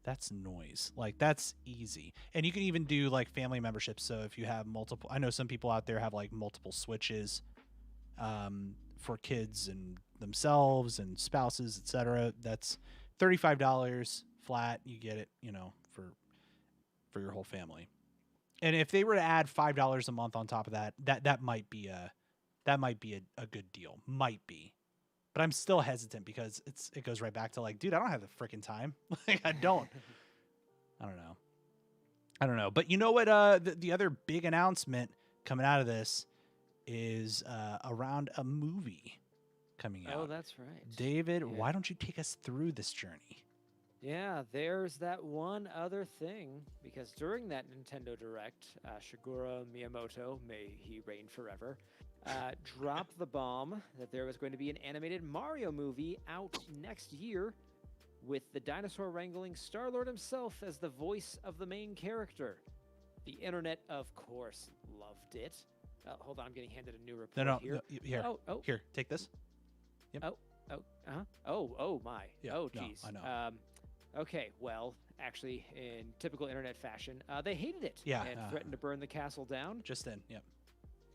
Speaker 1: That's noise. Like, that's easy. And you can even do like family memberships. So if you have multiple, I know some people out there have like multiple Switches for kids and themselves and spouses, etc. That's $35 flat. You get it, for your whole family. And if they were to add $5 a month on top of that, that might be a good deal. Might be. But I'm still hesitant because it goes right back to like, dude, I don't have the freaking time. Like, I don't know. But you know what? The other big announcement coming out of this is around a movie coming out.
Speaker 3: Oh, that's right.
Speaker 1: David,
Speaker 3: Yeah.
Speaker 1: why don't you take us through this journey?
Speaker 3: Yeah, there's that one other thing, because during that Nintendo Direct, Shigeru Miyamoto, may he reign forever, dropped the bomb that there was going to be an animated Mario movie out next year with the dinosaur wrangling Star-Lord himself as the voice of the main character. The internet, of course, loved it. Hold on, I'm getting handed a new report
Speaker 1: No,
Speaker 3: here.
Speaker 1: here.
Speaker 3: Oh,
Speaker 1: Here, take this. Yep.
Speaker 3: oh my.
Speaker 1: Yeah,
Speaker 3: Oh,
Speaker 1: no,
Speaker 3: geez.
Speaker 1: I know.
Speaker 3: Okay, well, actually, in typical internet fashion, they hated it
Speaker 1: Yeah,
Speaker 3: and threatened to burn the castle down.
Speaker 1: Just in, yep.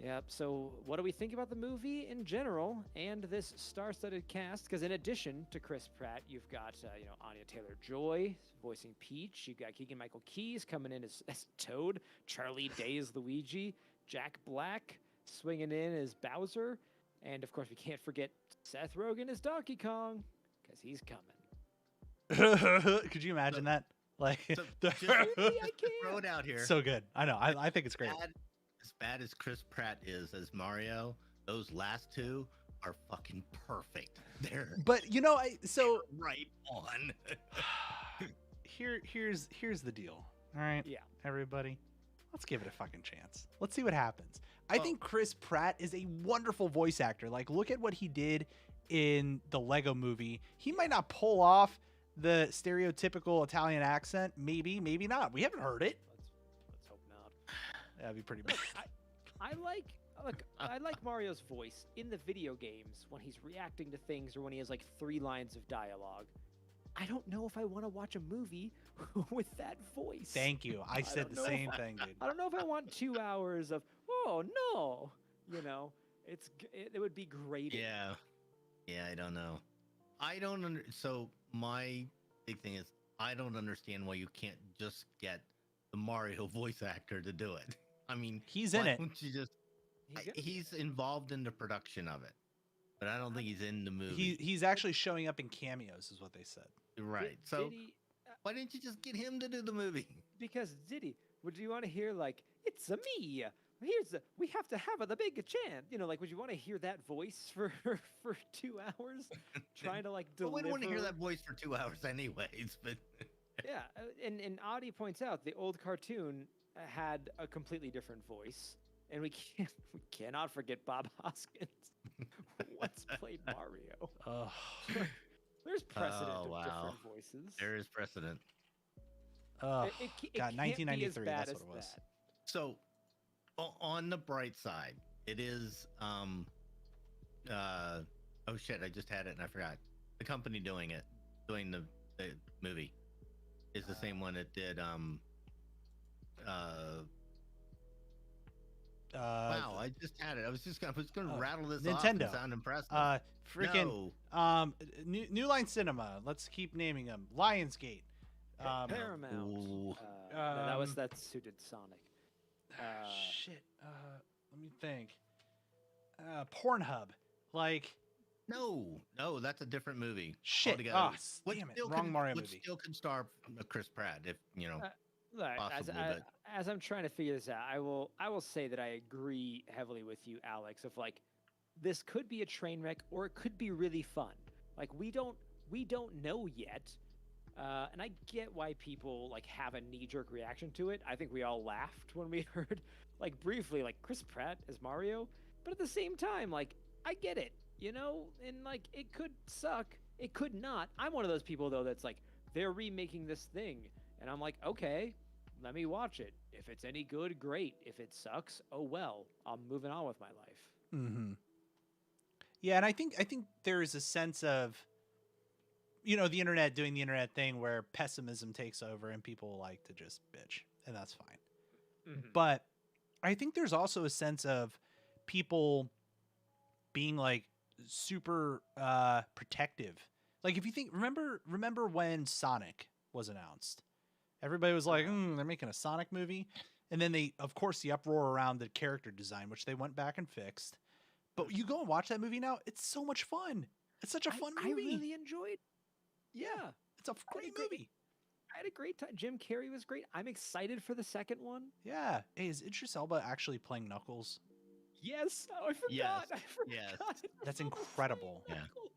Speaker 3: Yep. So, what do we think about the movie in general and this star-studded cast? Because in addition to Chris Pratt, you've got Anya Taylor-Joy voicing Peach. You've got Keegan-Michael Key coming in as Toad, Charlie Day as Luigi, Jack Black swinging in as Bowser, and of course we can't forget Seth Rogen as Donkey Kong because he's coming.
Speaker 1: Could you imagine that? Like,
Speaker 2: So just throw it out here.
Speaker 1: so good. I know. I think it's great.
Speaker 2: As bad as Chris Pratt is as Mario, those last two are fucking perfect. They're
Speaker 1: But so
Speaker 2: right on.
Speaker 1: here's the deal. All right,
Speaker 3: Yeah.
Speaker 1: everybody, let's give it a fucking chance. Let's see what happens. I
Speaker 2: Oh.
Speaker 1: think Chris Pratt is a wonderful voice actor. Like, look at what he did in the Lego movie. He might not pull off the stereotypical Italian accent. Maybe not. We haven't heard it.
Speaker 3: Let's hope not.
Speaker 1: That'd be pretty bad.
Speaker 3: I like Mario's voice in the video games when he's reacting to things or when he has like 3 lines of dialogue. I don't know if I want to watch a movie with that voice.
Speaker 1: Thank you. I said
Speaker 3: don't
Speaker 1: the
Speaker 3: know
Speaker 1: same
Speaker 3: if
Speaker 1: thing, dude.
Speaker 3: I don't know if I want 2 hours of, oh no, you know, it would be great.
Speaker 2: Yeah. Yeah, I don't know. I don't so my big thing is I don't understand why you can't just get the Mario voice actor to do it. I mean,
Speaker 1: He's in
Speaker 2: why
Speaker 1: it.
Speaker 2: don't you just he's involved in the production of it, but I don't think he's in the movie.
Speaker 1: He's actually showing up in cameos, is what they said.
Speaker 2: Right. So why didn't you just get him to do the movie?
Speaker 3: Because Diddy, would you want to hear like it's a me? We have to have the big chant. You know, like would you want to hear that voice for 2 hours, trying to like
Speaker 2: Well,
Speaker 3: deliver?
Speaker 2: we don't want to hear that voice for 2 hours anyways. But
Speaker 3: yeah, and Audie points out the old cartoon had a completely different voice, and we cannot forget Bob Hoskins once played Mario.
Speaker 1: Oh,
Speaker 3: There's precedent
Speaker 2: Oh,
Speaker 3: of
Speaker 2: wow.
Speaker 3: different voices.
Speaker 2: there is precedent.
Speaker 1: God,
Speaker 3: can't be
Speaker 1: 1993.
Speaker 3: as bad
Speaker 1: That's
Speaker 3: as
Speaker 1: what it was.
Speaker 3: that.
Speaker 2: So on the bright side, it is oh shit, I just had it and I forgot. The company doing the movie is the same one that did wow, I just had it. I was gonna rattle this off and
Speaker 1: Nintendo.
Speaker 2: sound impressive.
Speaker 1: Freaking
Speaker 2: No.
Speaker 1: New Line Cinema. Let's keep naming them. Lionsgate.
Speaker 3: Paramount.
Speaker 2: Ooh.
Speaker 3: No, that's who did Sonic.
Speaker 1: Shit. Let me think. Pornhub. Like
Speaker 2: No, that's a different movie.
Speaker 1: shit.
Speaker 2: Altogether.
Speaker 1: Ah,
Speaker 2: What
Speaker 1: damn it.
Speaker 2: still
Speaker 1: Wrong
Speaker 2: can-
Speaker 1: Mario
Speaker 2: what
Speaker 1: movie.
Speaker 2: still can star Chris Pratt if you know.
Speaker 3: Look,
Speaker 2: Possibly, but-
Speaker 3: as I'm trying to figure this out, I will say that I agree heavily with you, Alex. Of like, this could be a train wreck or it could be really fun. Like we don't know yet, and I get why people like have a knee jerk reaction to it. I think we all laughed when we heard like briefly like Chris Pratt as Mario, but at the same time, like I get it, you know, and like it could suck, it could not. I'm one of those people though that's like they're remaking this thing. And I'm like, okay, let me watch it. If it's any good, great. If it sucks, oh well. I'm moving on with my life.
Speaker 1: Mm-hmm. Yeah, and I think there is a sense of, you know, the internet doing the internet thing where pessimism takes over and people like to just bitch, and that's fine.
Speaker 3: Mhm.
Speaker 1: But I think there's also a sense of people being like super protective. Like if you think remember when Sonic was announced? Everybody was like, they're making a Sonic movie. And then the uproar around the character design, which they went back and fixed. But you go and watch that movie now, it's so much fun. It's such a fun movie.
Speaker 3: I really enjoyed.
Speaker 1: Yeah. It's a great movie.
Speaker 3: I had a great time. Jim Carrey was great. I'm excited for the second one.
Speaker 1: Yeah. Hey, is Idris Elba actually playing Knuckles?
Speaker 3: Yes. Oh, I forgot.
Speaker 2: Yes.
Speaker 3: I forgot.
Speaker 2: Yes.
Speaker 1: That's
Speaker 3: Elba's
Speaker 1: incredible.
Speaker 3: playing
Speaker 2: Yeah.
Speaker 3: Knuckles.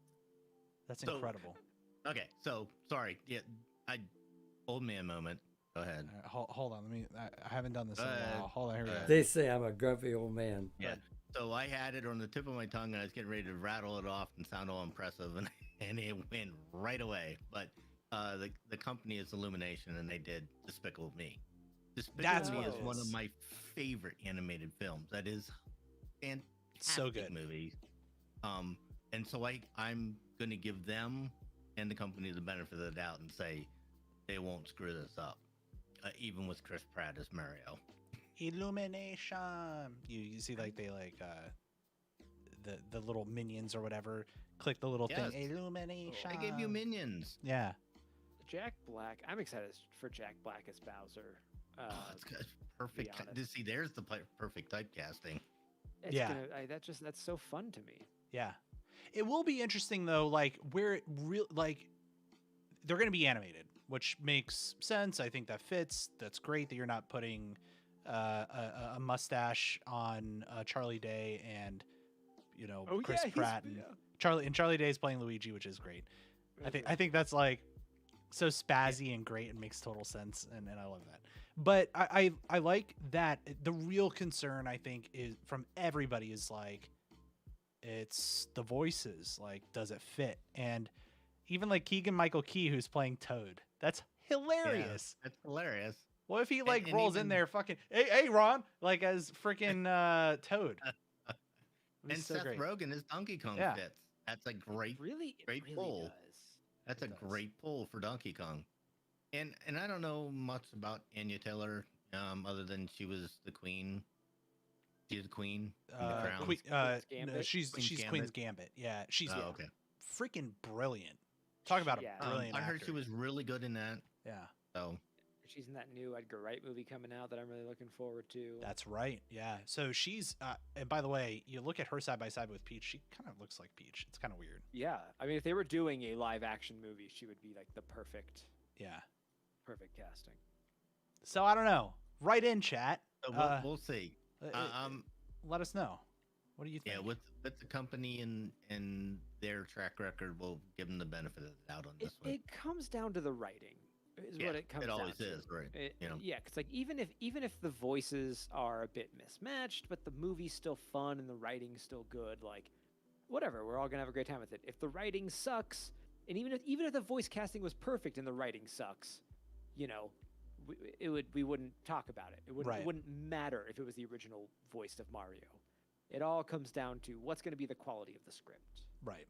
Speaker 1: That's
Speaker 2: So-
Speaker 1: incredible.
Speaker 2: Okay, so sorry. Yeah, old man moment. Go ahead.
Speaker 1: Hold on. I haven't done this in a
Speaker 2: Go
Speaker 1: while. Hold on. Here we go.
Speaker 2: ahead.
Speaker 4: They say I'm a grumpy old man.
Speaker 2: Yeah. So I had it on the tip of my tongue, and I was getting ready to rattle it off and sound all impressive, and it went right away. But the company is Illumination, and they did Despicable Me. Despicable
Speaker 1: That's
Speaker 2: Me
Speaker 1: what
Speaker 2: is
Speaker 1: it
Speaker 2: one
Speaker 1: is.
Speaker 2: of my favorite animated films. That is fantastic.
Speaker 1: So good.
Speaker 2: Movie. And so I'm going to give them and the company the benefit of the doubt and say they won't screw this up, even with Chris Pratt as Mario.
Speaker 1: Illumination. You see like they like the little minions or whatever click the little
Speaker 2: Yes.
Speaker 1: thing. Illumination.
Speaker 2: They gave you minions.
Speaker 1: Yeah.
Speaker 3: Jack Black. I'm excited for Jack Black as Bowser.
Speaker 2: It's good. Perfect.
Speaker 3: honest.
Speaker 2: See, there's the perfect typecasting.
Speaker 3: It's
Speaker 1: Yeah.
Speaker 3: That's so fun to me.
Speaker 1: Yeah. It will be interesting though, like where it real like they're going to be animated, which makes sense. I think that fits. That's great that you're not putting a mustache on Charlie Day and Chris Pratt and Charlie Day is playing Luigi, which is great. I think that's like so spazzy and great and makes total sense, and I love that. But I like that. The real concern I think is from everybody is like it's the voices. Like, does it fit? And even like Keegan Michael Key, who's playing Toad, that's hilarious.
Speaker 2: Yeah, that's hilarious.
Speaker 1: What if he like
Speaker 2: and
Speaker 1: rolls in
Speaker 2: even-
Speaker 1: there, fucking hey Ron, like as freaking Toad? It'd be
Speaker 2: And
Speaker 1: so
Speaker 2: Seth
Speaker 1: great.
Speaker 2: Rogen as Donkey Kong
Speaker 1: Yeah.
Speaker 2: fits. That's a great.
Speaker 3: It
Speaker 2: great
Speaker 3: really
Speaker 2: pull.
Speaker 3: does.
Speaker 2: That's
Speaker 1: It
Speaker 2: a
Speaker 1: does.
Speaker 2: great pull for Donkey Kong. And I don't know much about Anya Taylor, other than she was the queen She's the queen in the crown.
Speaker 1: Queen,
Speaker 3: Queen's
Speaker 1: no,
Speaker 3: Gambit?
Speaker 1: she's
Speaker 2: Queen's
Speaker 1: Queen's Gambit. Yeah, she's
Speaker 2: Oh, okay.
Speaker 1: freaking brilliant. Talk about
Speaker 3: Yeah.
Speaker 1: a brilliant
Speaker 2: I heard
Speaker 1: actor.
Speaker 2: she was really good in that.
Speaker 1: Yeah,
Speaker 2: So
Speaker 3: She's in that new Edgar Wright movie coming out that I'm really looking forward to.
Speaker 1: that's right. Yeah, so she's and by the way, you look at her side by side with Peach. She kind of looks like Peach. It's kind of weird.
Speaker 3: Yeah, I mean, if they were doing a live action movie, she would be like the perfect
Speaker 1: Yeah.
Speaker 3: casting.
Speaker 1: So I don't know. Write in chat.
Speaker 2: we'll see.
Speaker 1: Let us know. What do you think?
Speaker 2: Yeah, with the company and their track record, we'll give them the benefit of the doubt on this one.
Speaker 3: It comes down to the writing, is what it comes
Speaker 2: it
Speaker 3: down
Speaker 2: always
Speaker 3: to.
Speaker 2: is, right?
Speaker 3: Yeah, because like even if the voices are a bit mismatched, but the movie's still fun and the writing's still good, like whatever, we're all gonna have a great time with it. If the writing sucks, and even if the voice casting was perfect and the writing sucks, you know, we wouldn't talk about it. It wouldn't matter if it was the original voice of Mario. It all comes down to what's going to be the quality of the script.
Speaker 1: Right.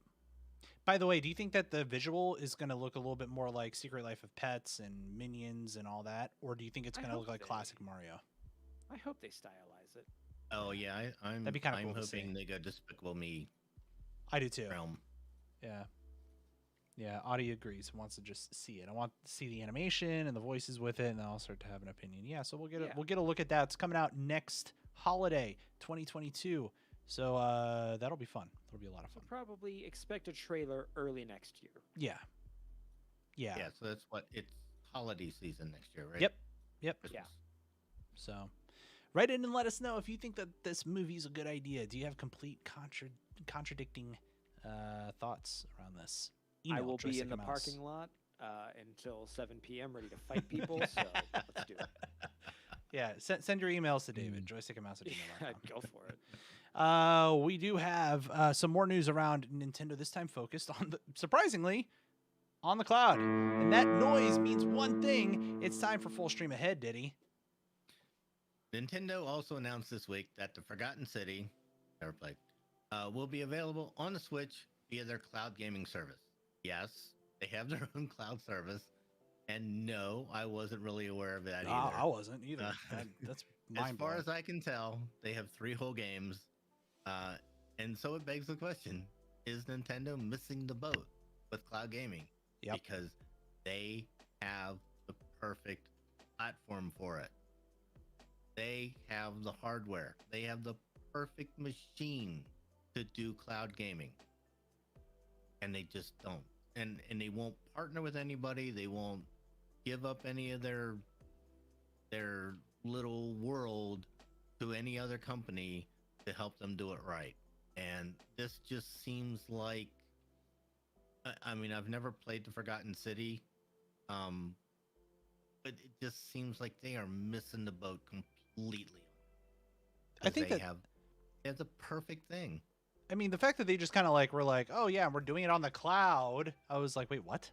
Speaker 1: By the way, do you think that the visual is going to look a little bit more like Secret Life of Pets and Minions and all that, or do you think it's
Speaker 3: I
Speaker 1: going to
Speaker 3: hope
Speaker 1: look like
Speaker 3: they-
Speaker 1: classic Mario?
Speaker 3: I hope they stylize it.
Speaker 2: Oh yeah, I'm
Speaker 1: That'd be kinda
Speaker 2: I'm
Speaker 1: cool to see.
Speaker 2: hoping they go Despicable Me
Speaker 1: I do too.
Speaker 2: realm.
Speaker 1: Yeah. Yeah, Audie agrees. Wants to just see it. I want to see the animation and the voices with it, and then I'll start to have an opinion. Yeah, so we'll get a look at that. It's coming out next holiday, 2022. So that'll be fun. It'll be a lot of
Speaker 3: So
Speaker 1: fun.
Speaker 3: probably expect a trailer early next year.
Speaker 1: Yeah. Yeah.
Speaker 2: Yeah, so that's what it's holiday season next year, right?
Speaker 1: Yep. Yep.
Speaker 2: Christmas.
Speaker 1: So write in and let us know if you think that this movie's a good idea. Do you have complete contradicting thoughts around this?
Speaker 3: I will be
Speaker 1: Joystick
Speaker 3: in the
Speaker 1: and Mouse.
Speaker 3: parking lot until 7 p.m. ready to fight people. So let's do it.
Speaker 1: Yeah, send your emails to David, joystickandmouse@gmail.com.
Speaker 3: Go for it.
Speaker 1: We do have some more news around Nintendo, this time focused on, surprisingly, on the cloud. And that noise means one thing. It's time for Full Stream Ahead, Diddy.
Speaker 2: Nintendo also announced this week that the Forgotten City, never played, will be available on the Switch via their cloud gaming service. Yes, they have their own cloud service. And no, I wasn't really aware of that either.
Speaker 1: I wasn't either. That's
Speaker 2: As
Speaker 1: mind
Speaker 2: far
Speaker 1: blowing.
Speaker 2: as I can tell, they have 3 whole games. And so it begs the question, is Nintendo missing the boat with cloud gaming?
Speaker 1: Yep.
Speaker 2: Because they have the perfect platform for it. They have the hardware. They have the perfect machine to do cloud gaming. And they just don't. And they won't partner with anybody. They won't give up any of their little world to any other company to help them do it right. And this just seems like, I mean, I've never played the Forgotten City, but it just seems like they are missing the boat completely.
Speaker 1: I think
Speaker 2: they
Speaker 1: that
Speaker 2: have the perfect thing.
Speaker 1: I mean, the fact that they just kind of like were like, oh yeah, we're doing it on the cloud. I was like, wait, what?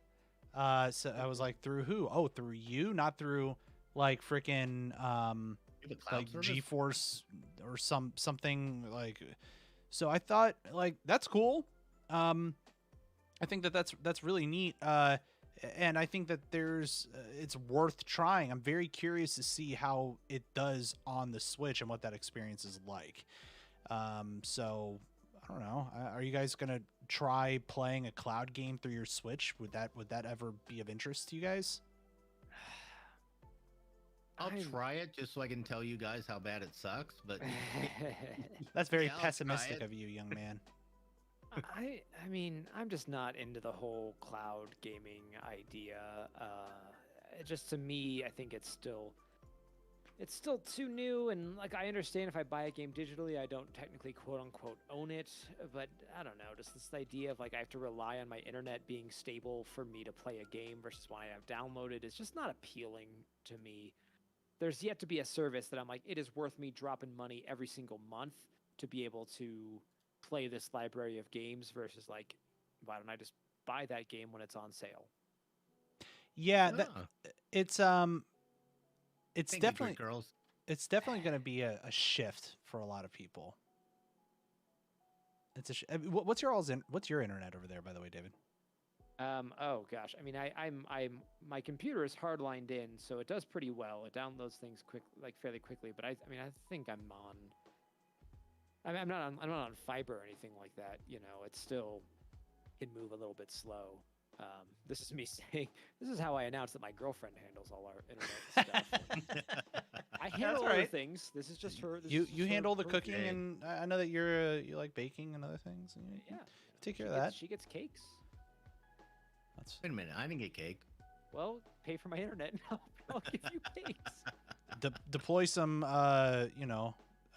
Speaker 1: So I was like, through who? Oh, through you, not through like freaking
Speaker 2: You have a cloud
Speaker 1: like
Speaker 2: service?
Speaker 1: GeForce or something like. So I thought like that's cool. I think that that's really neat. And I think that it's worth trying. I'm very curious to see how it does on the Switch and what that experience is like. So I don't know. Are you guys gonna try playing a cloud game through your Switch? Would that ever be of interest to you guys?
Speaker 2: I'll try it just so I can tell you guys how bad it sucks. But
Speaker 1: That's very
Speaker 2: Yeah, I'll try
Speaker 1: pessimistic
Speaker 2: it.
Speaker 1: of you, young man.
Speaker 3: I mean, I'm just not into the whole cloud gaming idea. Just to me, I think it's still too new, and like I understand if I buy a game digitally, I don't technically quote unquote own it, but I don't know, just this idea of like I have to rely on my internet being stable for me to play a game versus when I have downloaded is just not appealing to me. There's yet to be a service that I'm like, it is worth me dropping money every single month to be able to play this library of games versus like, why don't I just buy that game when it's on sale?
Speaker 1: Yeah,
Speaker 2: Ah,
Speaker 1: it's
Speaker 2: thank you,
Speaker 1: definitely
Speaker 2: Greek girls.
Speaker 1: it's definitely going to be a shift for a lot of people. It's what's your internet over there, by the way, David?
Speaker 3: Oh gosh, I mean, I'm my computer is hardlined in, so it does pretty well. It downloads things fairly quickly. But I mean, I think I'm on I mean, I'm not on fiber or anything like that. You know, it still can move a little bit slow. This is me saying, this is how I announce that my girlfriend handles all our internet stuff. I handle
Speaker 1: all
Speaker 3: other
Speaker 1: right.
Speaker 3: things. This is just her. This
Speaker 1: You
Speaker 3: is just
Speaker 1: you
Speaker 3: her
Speaker 1: handle the
Speaker 3: purview.
Speaker 1: cooking,
Speaker 2: Okay.
Speaker 1: and I know that you like baking and other things. And you
Speaker 3: Yeah.
Speaker 1: take care
Speaker 3: She
Speaker 1: of
Speaker 3: gets-
Speaker 1: that.
Speaker 3: She gets cakes.
Speaker 1: That's
Speaker 2: Wait a minute, I didn't get cake.
Speaker 3: Well, pay for my internet and I'll give you cakes.
Speaker 1: deploy some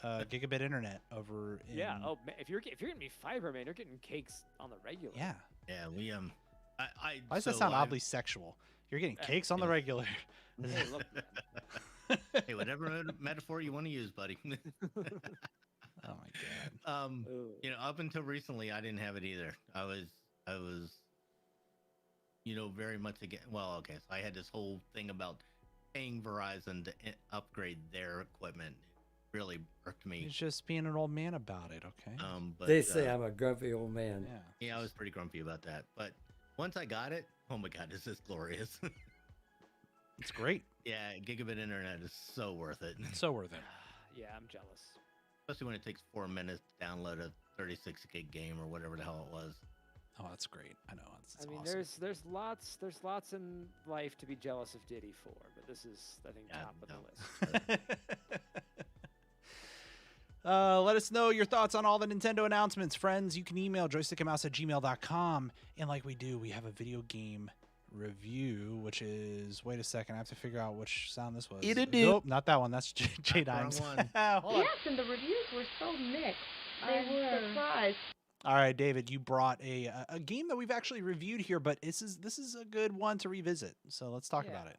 Speaker 1: gigabit internet over in
Speaker 3: Yeah. Oh, man, if you're getting me fiber, man, you're getting cakes on the regular.
Speaker 1: yeah.
Speaker 2: Yeah, we I
Speaker 1: Why does that
Speaker 2: so
Speaker 1: sound
Speaker 2: I've-
Speaker 1: oddly sexual? You're getting
Speaker 3: Uh,
Speaker 1: cakes on the
Speaker 2: yeah.
Speaker 1: regular.
Speaker 3: Hey, look, man.
Speaker 2: Hey, whatever metaphor you want to use, buddy.
Speaker 1: Oh my god.
Speaker 3: Ooh.
Speaker 2: You know, up until recently, I didn't have it either. I was, very much again. Well, okay, so I had this whole thing about paying Verizon to upgrade their equipment. It really irked me.
Speaker 1: He's just being an old man about it, okay?
Speaker 2: But
Speaker 4: They say I'm a grumpy old man.
Speaker 1: Yeah.
Speaker 2: yeah, I was pretty grumpy about that. But once I got it, oh my god, is this glorious?
Speaker 1: It's great.
Speaker 2: Yeah, gigabit internet is so worth it,
Speaker 1: It's so worth it.
Speaker 3: Yeah, I'm jealous.
Speaker 2: especially when it takes 4 minutes to download a 36 gig game or whatever the hell it was.
Speaker 1: Oh, that's great. I know. It's
Speaker 3: I mean,
Speaker 1: awesome.
Speaker 3: there's lots in life to be jealous of Diddy for, but this is, I think,
Speaker 2: Yeah,
Speaker 3: top of
Speaker 2: no.
Speaker 3: the list.
Speaker 1: Let us know your thoughts on all the Nintendo announcements, friends. You can email joystickandmouse@gmail.com. And like we do, we have a video game review, which is, wait a second, I have to figure out which sound this was. Nope, not that one. That's J
Speaker 2: Wrong
Speaker 1: Dimes.
Speaker 2: one.
Speaker 1: Hold on.
Speaker 5: Yes, and the reviews were so mixed.
Speaker 6: They
Speaker 5: I'm
Speaker 6: were.
Speaker 5: surprised.
Speaker 1: All right, David, you brought a game that we've actually reviewed here, but this is a good one to revisit. So let's talk
Speaker 3: Yeah.
Speaker 1: about it.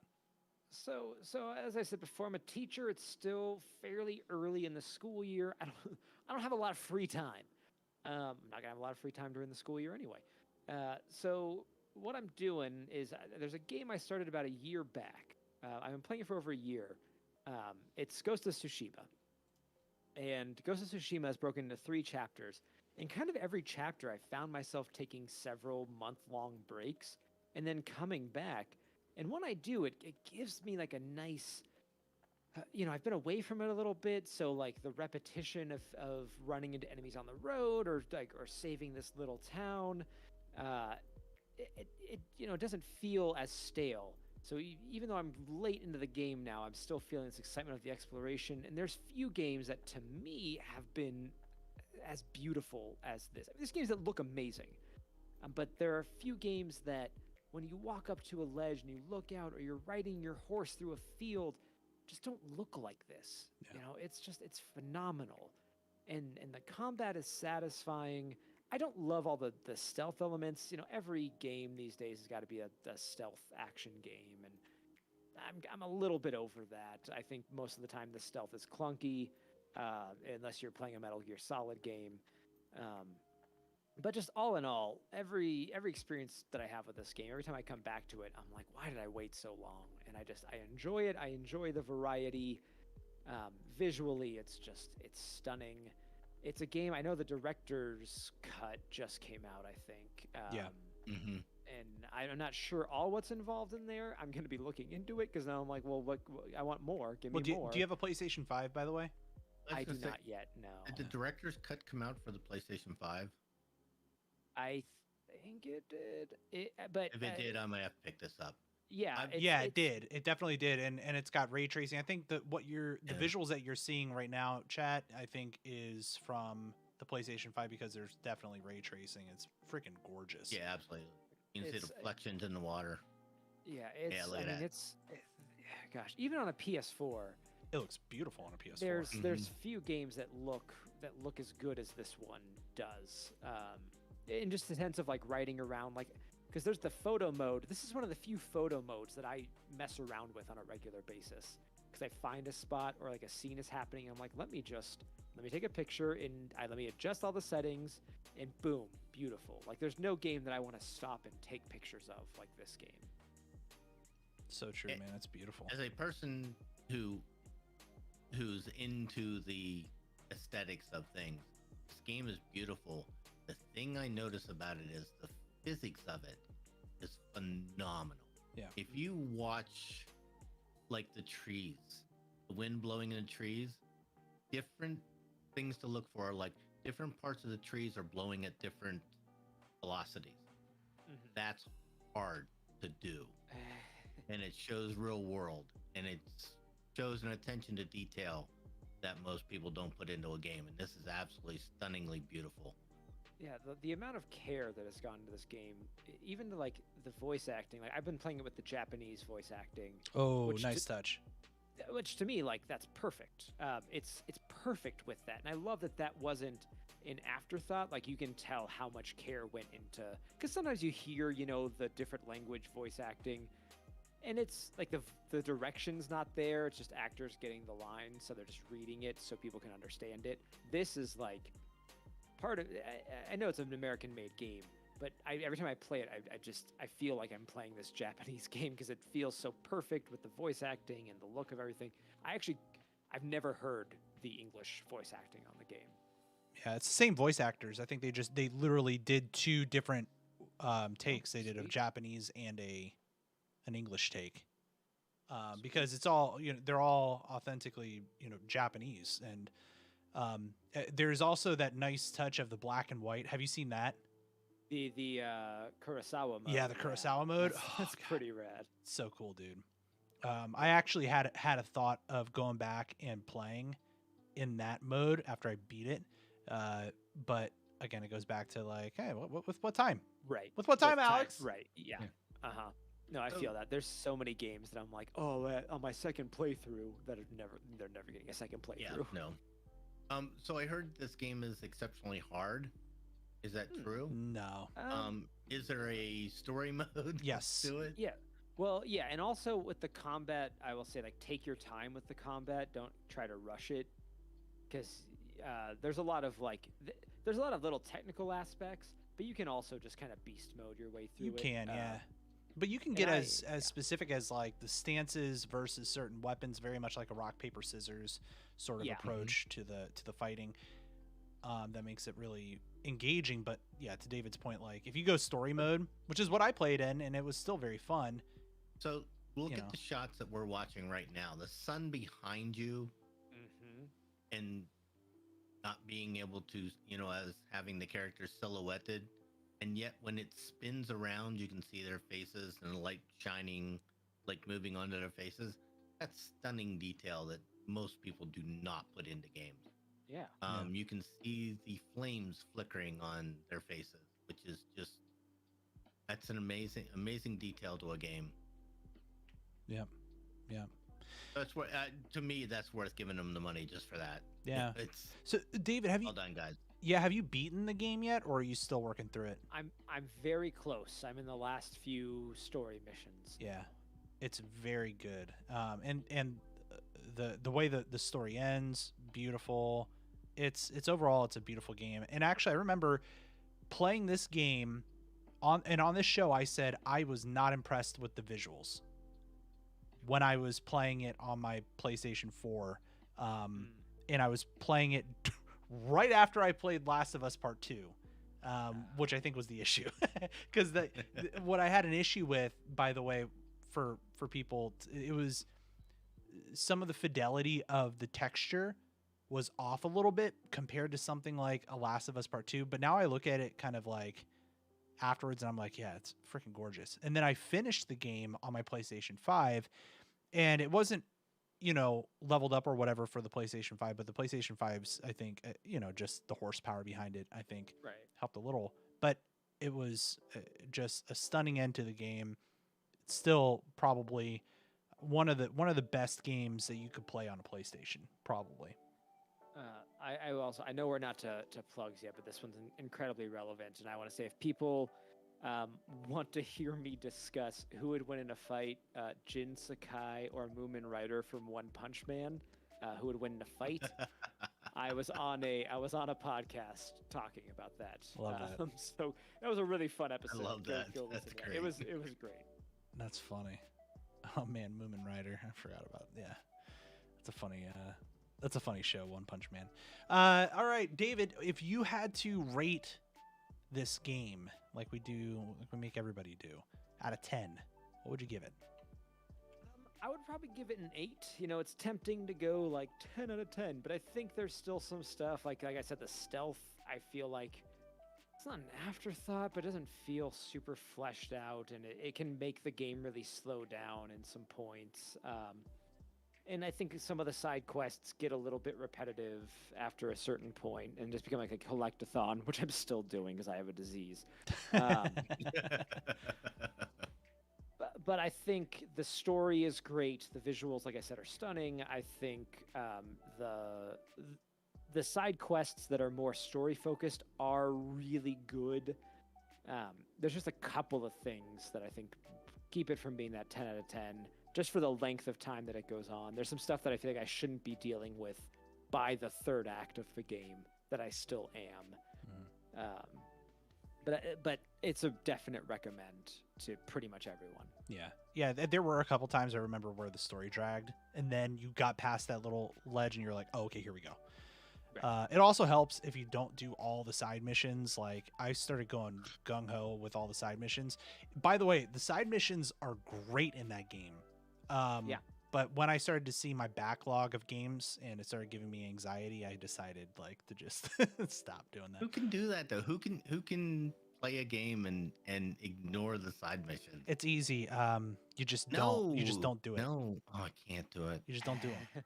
Speaker 3: So as I said before, I'm a teacher. It's still fairly early in the school year. I don't have a lot of free time. I'm not gonna have a lot of free time during the school year anyway. So what I'm doing is there's a game I started about a year back. I've been playing it for over a year. It's Ghost of Tsushima, and Ghost of Tsushima is broken into 3 chapters. In kind of every chapter, I found myself taking several month-long breaks and then coming back. And when I do, it gives me like a nice, I've been away from it a little bit, so like the repetition of running into enemies on the road or saving this little town, it doesn't feel as stale. So even though I'm late into the game now, I'm still feeling this excitement of the exploration. And there's few games that to me have been as beautiful as this. I mean, there's games that look amazing, but there are a few games that when you walk up to a ledge and you look out, or you're riding your horse through a field, just don't look like this.
Speaker 1: Yeah.
Speaker 3: It's phenomenal. And the combat is satisfying. I don't love all the stealth elements. Every game these days has got to be a stealth action game, and I'm a little bit over that. I think most of the time the stealth is clunky, unless you're playing a Metal Gear Solid game. But just all in all, every experience that I have with this game, every time I come back to it, I'm like, why did I wait so long? And I enjoy it. I enjoy the variety. Visually, it's stunning. It's a game. I know the director's cut just came out, I think.
Speaker 1: Yeah.
Speaker 2: Mm-hmm.
Speaker 3: And I'm not sure all what's involved in there. I'm going to be looking into it because now I'm like, well, what I want more. Give me more.
Speaker 1: Do you have a PlayStation 5, by the way?
Speaker 3: I do not yet. No.
Speaker 2: Did the director's cut come out for the PlayStation 5?
Speaker 3: I think it did. But
Speaker 2: If it did, I might have to pick this up.
Speaker 3: yeah,
Speaker 1: It did. It definitely did, and it's got ray tracing. I think that the
Speaker 2: Yeah.
Speaker 1: visuals that you're seeing right now, chat, I think is from the PlayStation 5 because there's definitely ray tracing. It's freaking gorgeous.
Speaker 2: Yeah, absolutely. You can see the
Speaker 3: It's,
Speaker 2: reflections in the water.
Speaker 3: Yeah, it's.
Speaker 2: look
Speaker 3: I
Speaker 2: at
Speaker 3: mean,
Speaker 2: that.
Speaker 3: gosh, even on a PS4,
Speaker 1: It looks beautiful on a PS4.
Speaker 3: there's few games that look as good as this one does. In just the sense of like riding around, like, because there's the photo mode. This is one of the few photo modes that I mess around with on a regular basis. Because I find a spot or like a scene is happening, I'm like, let me take a picture and let me adjust all the settings, and boom, beautiful. Like, there's no game that I want to stop and take pictures of like this game.
Speaker 1: So true,
Speaker 2: It-
Speaker 1: man. It's beautiful.
Speaker 2: As a person who's into the aesthetics of things, this game is beautiful. The thing I notice about it is the physics of it is phenomenal.
Speaker 1: Yeah.
Speaker 2: If you watch like the trees, the wind blowing in the trees, different things to look for, like different parts of the trees are blowing at different velocities. That's hard to do, and it shows real world, and it shows an attention to detail that most people don't put into a game, and this is absolutely stunningly beautiful.
Speaker 3: Yeah, the amount of care that has gone into this game, even to like the voice acting. Like I've been playing it with the Japanese voice acting.
Speaker 1: Oh, nice touch.
Speaker 3: Which to me, like that's perfect. It's perfect with that, and I love that that wasn't an afterthought. Like you can tell how much care went into, because sometimes you hear, you know, the different language voice acting, and it's like the direction's not there. It's just actors getting the lines, so they're just reading it so people can understand it. This is like part of. I know it's an American-made game, but every time I play it, I feel like I'm playing this Japanese game because it feels so perfect with the voice acting and the look of everything. I've never heard the English voice acting on the game.
Speaker 1: Yeah, it's the same voice actors. I think they literally did two different takes. They did a
Speaker 3: Sweet.
Speaker 1: Japanese and an English take. Because it's all, you know, they're all authentically, you know, Japanese. And there's also that nice touch of the black and white. Have you seen that?
Speaker 3: The Kurosawa mode.
Speaker 1: Yeah, the Kurosawa mode.
Speaker 3: That's,
Speaker 1: Oh,
Speaker 3: that's
Speaker 1: God.
Speaker 3: pretty rad.
Speaker 1: So cool, dude. I actually had a thought of going back and playing in that mode after I beat it. But again, it goes back to like, hey, with what time?
Speaker 3: Right.
Speaker 1: With what time, Alex?
Speaker 3: Right. Yeah.
Speaker 2: Yeah.
Speaker 3: Uh-huh. No, I
Speaker 2: So-
Speaker 3: feel that. There's so many games that I'm like, oh, on my second playthrough that they're never getting a second
Speaker 2: Yeah,
Speaker 3: playthrough.
Speaker 2: no. So I heard this game is exceptionally hard. Is that true?
Speaker 1: No.
Speaker 2: Is there a story mode
Speaker 1: Yes.
Speaker 2: to it?
Speaker 3: Yeah. Well, yeah, and also with the combat, I will say like take your time with the combat. Don't try to rush it, because there's a lot of like there's a lot of little technical aspects, but you can also just kind of beast mode your way through
Speaker 1: You
Speaker 3: it.
Speaker 1: can, yeah. But you can get
Speaker 3: I-
Speaker 1: as specific as like the stances versus certain weapons, very much like a rock paper scissors sort of
Speaker 3: Yeah.
Speaker 1: approach to the fighting. That makes it really engaging. But yeah, to David's point, like if you go story mode, which is what I played in, and it was still very fun.
Speaker 2: So look
Speaker 1: You
Speaker 2: at
Speaker 1: know.
Speaker 2: the shots that we're watching right now. The sun behind you
Speaker 3: Mm-hmm.
Speaker 2: and not being able to, you know, as having the characters silhouetted. And yet when it spins around, you can see their faces and the light shining, like moving onto their faces. That's stunning detail that most people do not put into games.
Speaker 3: Yeah.
Speaker 2: You can see the flames flickering on their faces, which is just, that's an amazing detail to a game.
Speaker 1: Yeah.
Speaker 2: That's what, to me, that's worth giving them the money just for that.
Speaker 1: Yeah.
Speaker 2: It's
Speaker 1: So David, have you
Speaker 2: well done, guys.
Speaker 1: have you beaten the game yet, or are you still working through it?
Speaker 3: I'm very close. I'm in the last few story missions.
Speaker 1: Yeah, it's very good. And the way that the story ends, beautiful. It's overall it's a beautiful game. And actually, I remember playing this game on this show. I said I was not impressed with the visuals when I was playing it on my PlayStation 4. And I was playing it right after I played Last of Us Part 2. Which I think was the issue, because what I had an issue with, by the way, for people, it was some of the fidelity of the texture was off a little bit compared to something like a Last of Us Part 2. But now I look at it kind of like afterwards and I'm like, yeah, it's freaking gorgeous. And then I finished the game on my PlayStation 5, and it wasn't, you know, leveled up or whatever for the PlayStation 5, but the PlayStation 5's, I think, you know, just the horsepower behind it, I think
Speaker 3: Right.
Speaker 1: helped a little, but it was just a stunning end to the game. It's still probably one of the best games that you could play on a PlayStation, probably.
Speaker 3: I know we're not to plugs yet, but this one's incredibly relevant, and I want to say if people want to hear me discuss who would win in a fight, Jin Sakai or Moomin Rider from One Punch Man, who would win in a fight. I was on a podcast talking about that.
Speaker 1: Love that.
Speaker 3: So that was a really fun episode.
Speaker 2: love
Speaker 3: Go-
Speaker 2: that.
Speaker 3: go
Speaker 2: That's
Speaker 3: listen to that.
Speaker 2: great.
Speaker 3: It was great.
Speaker 1: That's funny. Oh man, Moomin Rider, I forgot about. Yeah, that's a funny show, One Punch Man. All right, David, if you had to rate this game like we make everybody do, out of 10, what would you give it?
Speaker 3: I would probably give it an 8. You know, it's tempting to go like 10 out of 10, but I think there's still some stuff like I said, the stealth. I feel like it's not an afterthought, but it doesn't feel super fleshed out, and it can make the game really slow down in some points. And I think some of the side quests get a little bit repetitive after a certain point and just become like a collectathon, which I'm still doing because I have a disease. But I think the story is great. The visuals, like I said, are stunning. I think the side quests that are more story focused are really good. There's just a couple of things that I think keep it from being that 10 out of 10, just for the length of time that it goes on. There's some stuff that I feel like I shouldn't be dealing with by the third act of the game that I still am. But it's a definite recommend to pretty much everyone.
Speaker 1: Yeah. There were a couple times I remember where the story dragged, and then you got past that little ledge, and you're like, "Oh, okay, here we go."
Speaker 3: Right.
Speaker 1: It also helps if you don't do all the side missions. Like I started going gung ho with all the side missions. By the way, the side missions are great in that game.
Speaker 3: Yeah.
Speaker 1: But when I started to see my backlog of games and it started giving me anxiety, I decided like to just stop doing
Speaker 2: Who
Speaker 1: that.
Speaker 2: can do that though? Who can play a game and ignore the side missions?
Speaker 1: It's easy. You just don't. You just don't do it.
Speaker 2: No, oh, I can't do it.
Speaker 1: You just don't do it.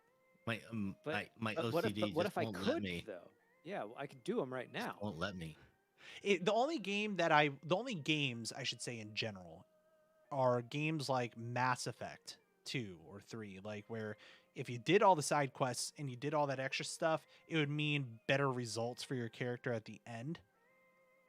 Speaker 2: My
Speaker 3: But,
Speaker 2: my
Speaker 3: but
Speaker 2: OCD
Speaker 3: what
Speaker 2: just
Speaker 3: if I
Speaker 2: won't let
Speaker 3: could
Speaker 2: me.
Speaker 3: though? Yeah, well, I could do them right now.
Speaker 2: Won't let me.
Speaker 1: The only games I should say in general are games like Mass Effect 2 or 3, like where if you did all the side quests and you did all that extra stuff, it would mean better results for your character at the end.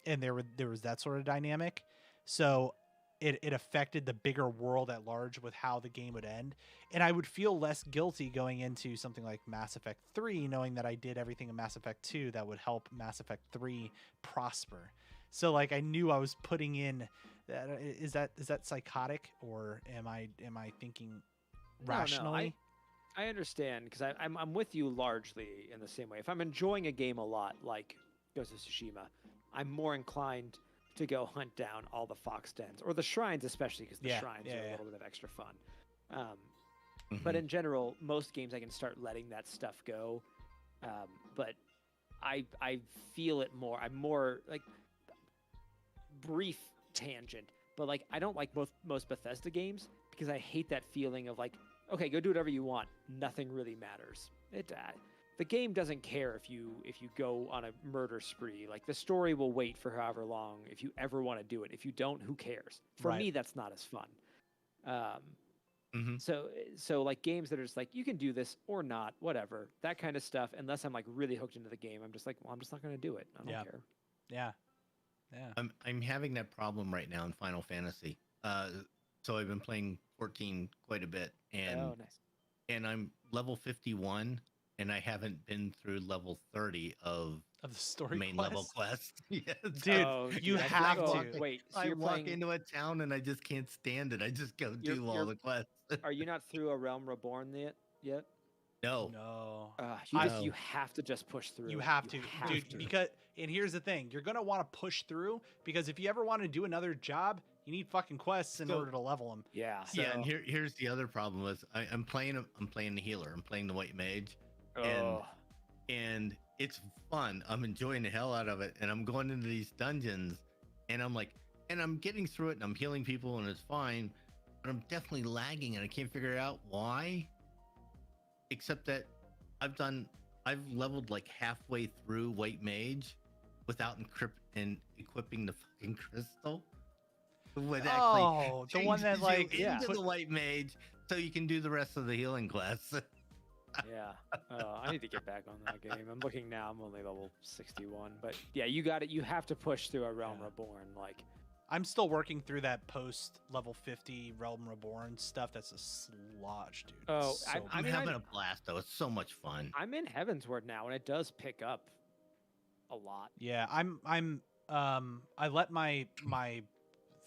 Speaker 1: And there was that sort of dynamic. So it affected the bigger world at large with how the game would end. And I would feel less guilty going into something like Mass Effect 3, knowing that I did everything in Mass Effect 2 that would help Mass Effect 3 prosper. So like I knew I was putting in that. Is that psychotic, or am I thinking rationally?
Speaker 3: No, I understand because I'm with you largely in the same way. If I'm enjoying a game a lot, like Ghost of Tsushima, I'm more inclined to go hunt down all the fox dens or the shrines, especially because the shrines are a little bit of extra fun. But in general, most games I can start letting that stuff go. But I feel it more. I'm more like brief tangent, but like I don't like most Bethesda games because I hate that feeling of like, okay, go do whatever you want. Nothing really matters. The game doesn't care if you go on a murder spree. Like the story will wait for however long if you ever want to do it. If you don't, who cares? For me, that's not as fun. So like games that are just like you can do this or not, whatever, that kind of stuff. Unless I'm like really hooked into the game, I'm just like, well, I'm just not going to do it. I don't care.
Speaker 1: Yeah.
Speaker 2: I'm having that problem right now in Final Fantasy. So I've been playing 14 quite a bit, and
Speaker 3: nice.
Speaker 2: And I'm level 51. And I haven't been through level 30 of
Speaker 1: the story
Speaker 2: main
Speaker 1: quest?
Speaker 2: level quest. Yes.
Speaker 1: Dude, you have to.
Speaker 3: Wait, so
Speaker 2: I
Speaker 3: you're
Speaker 2: walk
Speaker 3: playing...
Speaker 2: into a town and I just can't stand it. I just go do all the quests.
Speaker 3: Are you not through A Realm Reborn yet?
Speaker 2: No.
Speaker 3: You have to just push through.
Speaker 1: You have to, dude. Because, and here's the thing: you're gonna want to push through because if you ever want to do another job, you need fucking quests in order to level them.
Speaker 3: Yeah.
Speaker 2: So, yeah, and here's the other problem: is I'm playing the healer. I'm playing the white mage, and it's fun. I'm enjoying the hell out of it, and I'm going into these dungeons, and I'm like, and I'm getting through it, and I'm healing people, and it's fine, but I'm definitely lagging, and I can't figure out why. Except that I've leveled like halfway through white mage without equipping the fucking crystal. Would actually
Speaker 1: the one that like
Speaker 2: into the white mage, so you can do the rest of the healing quests.
Speaker 3: Yeah, I need to get back on that game. I'm looking now. I'm only level 61, but yeah, you got it. You have to push through A Realm Reborn. Like,
Speaker 1: I'm still working through that post level 50 Realm Reborn stuff. That's a slodge, dude.
Speaker 2: I'm having a blast though. It's so much fun.
Speaker 3: I'm in Heavensward now, and it does pick up a lot.
Speaker 1: Yeah, I let my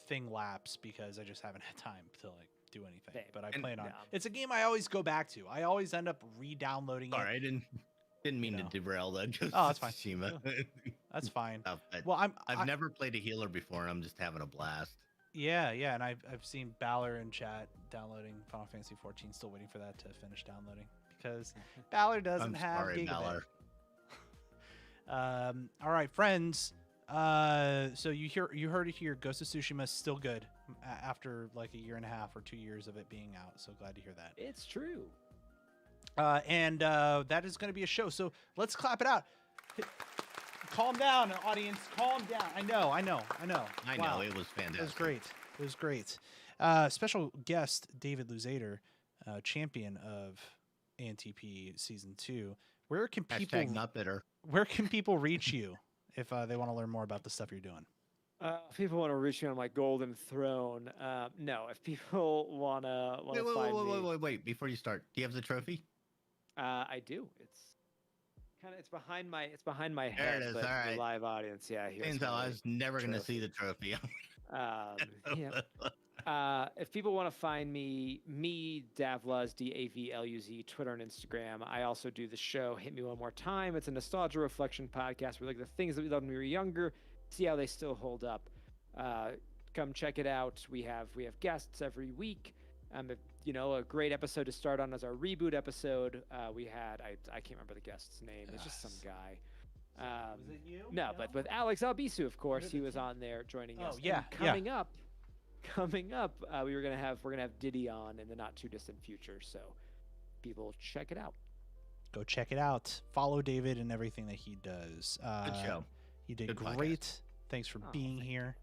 Speaker 1: thing lapse because I just haven't had time to like do anything.
Speaker 3: Same.
Speaker 1: But I plan on. It's a game I always go back to. I always end up re-downloading it.
Speaker 2: All right, didn't mean to derail that.
Speaker 1: Oh, that's fine.
Speaker 2: Tsushima.
Speaker 1: That's fine.
Speaker 2: Well,
Speaker 1: I've
Speaker 2: never played a healer before, and I'm just having a blast.
Speaker 1: Yeah, yeah, and I've seen Balor in chat downloading Final Fantasy 14, still waiting for that to finish downloading because Balor doesn't
Speaker 2: I'm
Speaker 1: have
Speaker 2: sorry,
Speaker 1: gigabit.
Speaker 2: Balor.
Speaker 1: All right, friends. So you heard it here. Ghost of Tsushima is still good after like a year and a half or 2 years of it being out. So glad to hear that.
Speaker 3: It's true.
Speaker 1: And that is going to be a show. So let's clap it out. Calm down, audience. Calm down. I know.
Speaker 2: I know,
Speaker 1: Wow.
Speaker 2: it was fantastic.
Speaker 1: It was great. It was great. Special guest David Luzader, champion of ANTP Season 2. Where can people
Speaker 2: Not bitter.
Speaker 1: Where can people reach you if they want to learn more about the stuff you're doing?
Speaker 3: If people want to reach me on my golden throne, no. If people want to find me,
Speaker 2: Wait! Before you start, do you have the trophy?
Speaker 3: I do. It's behind my
Speaker 2: There
Speaker 3: head.
Speaker 2: it is,
Speaker 3: But
Speaker 2: all right.
Speaker 3: the live audience, yeah. Here's
Speaker 2: I
Speaker 3: my
Speaker 2: was never going to see
Speaker 3: trophy.
Speaker 2: the trophy.
Speaker 3: Yeah. If people want to find me, Davluz, Davluz, Twitter and Instagram. I also do the show Hit Me One More Time. It's a nostalgia reflection podcast where we look at the things that we loved when we were younger, see how they still hold up. Come check it out. We have guests every week. A great episode to start on is our reboot episode. We had I can't remember the guest's name. It's just some guy.
Speaker 1: Was it you?
Speaker 3: No, but with Alex Albisu, of course, he was on there joining us.
Speaker 1: Oh, yeah,
Speaker 3: And coming up, we're gonna have Diddi on in the not too distant future. So people check it out.
Speaker 1: Go check it out. Follow David and everything that he does.
Speaker 2: Good show.
Speaker 1: You did
Speaker 2: Good podcast.
Speaker 1: great. Thanks for being
Speaker 3: thank
Speaker 1: here.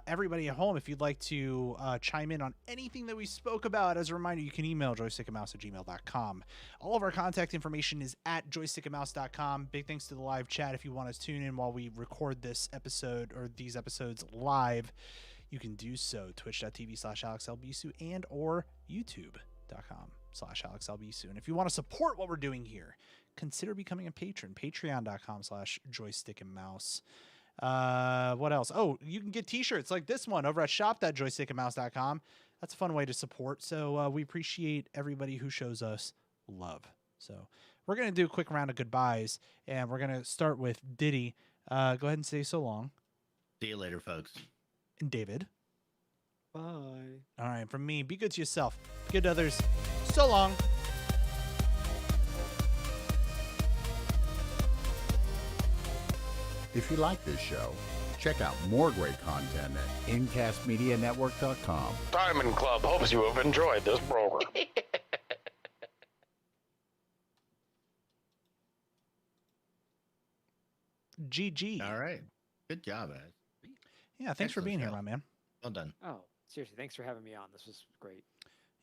Speaker 1: Everybody at home, if you'd like to chime in on anything that we spoke about, as a reminder, you can email joystickandmouse@gmail.com. All of our contact information is at joystickandmouse.com. Big thanks to the live chat. If you want to tune in while we record this episode or these episodes live, you can do so. Twitch.tv/AlexAlbisu and or YouTube.com/AlexAlbisu. And if you want to support what we're doing here, consider becoming a patron. Patreon.com/joystickandmouse. What else? Oh, you can get t-shirts like this one over at shop.joystickandmouse.com. That's a fun way to support. So we appreciate everybody who shows us love. So we're going to do a quick round of goodbyes, and we're going to start with Diddi. Go ahead and say so long.
Speaker 2: See you later, folks.
Speaker 1: And David.
Speaker 3: Bye.
Speaker 1: All right, from me, be good to yourself. Be good to others. So long.
Speaker 6: If you like this show, check out more great content at incastmedianetwork.com.
Speaker 7: Diamond Club hopes you have enjoyed this program.
Speaker 1: GG.
Speaker 2: All right. Good job, Ed.
Speaker 1: Yeah, thanks for
Speaker 2: Excellent
Speaker 1: being here,
Speaker 2: show.
Speaker 1: my man.
Speaker 2: Well done.
Speaker 3: Oh, seriously, thanks for having me on. This was great.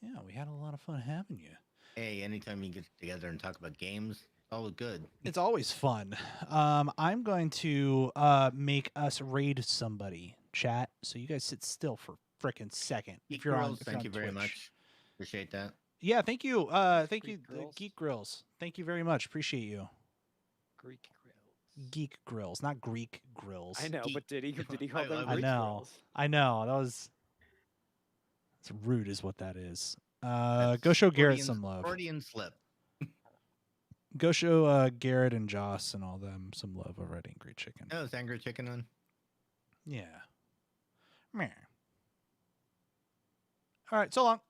Speaker 1: Yeah, we had a lot of fun having you.
Speaker 2: Hey, anytime you get together and talk about games, it's all good.
Speaker 1: It's always fun. I'm going to make us raid somebody, chat. So you guys sit still for a frickin' second.
Speaker 2: Geek Grills, thank you very much. Appreciate that.
Speaker 1: Yeah, thank you. Thank you,
Speaker 3: Geek Grills.
Speaker 1: Geek Grills. Thank you very much. Appreciate you.
Speaker 3: Greek grills.
Speaker 1: Geek Grills, not Greek Grills.
Speaker 3: I know,
Speaker 2: Geek-
Speaker 3: but did he call them
Speaker 1: I
Speaker 3: Greek
Speaker 1: know.
Speaker 3: grills?
Speaker 1: I know. That's rude, is what that is.
Speaker 2: That's
Speaker 1: Go show Garrett
Speaker 2: Freudian-
Speaker 1: some love.
Speaker 2: Freudian slip.
Speaker 1: Go show Garrett and Joss and all them some love over at Angry Chicken.
Speaker 2: Oh, is Angry Chicken on?
Speaker 1: Yeah. Meh. All right. So long.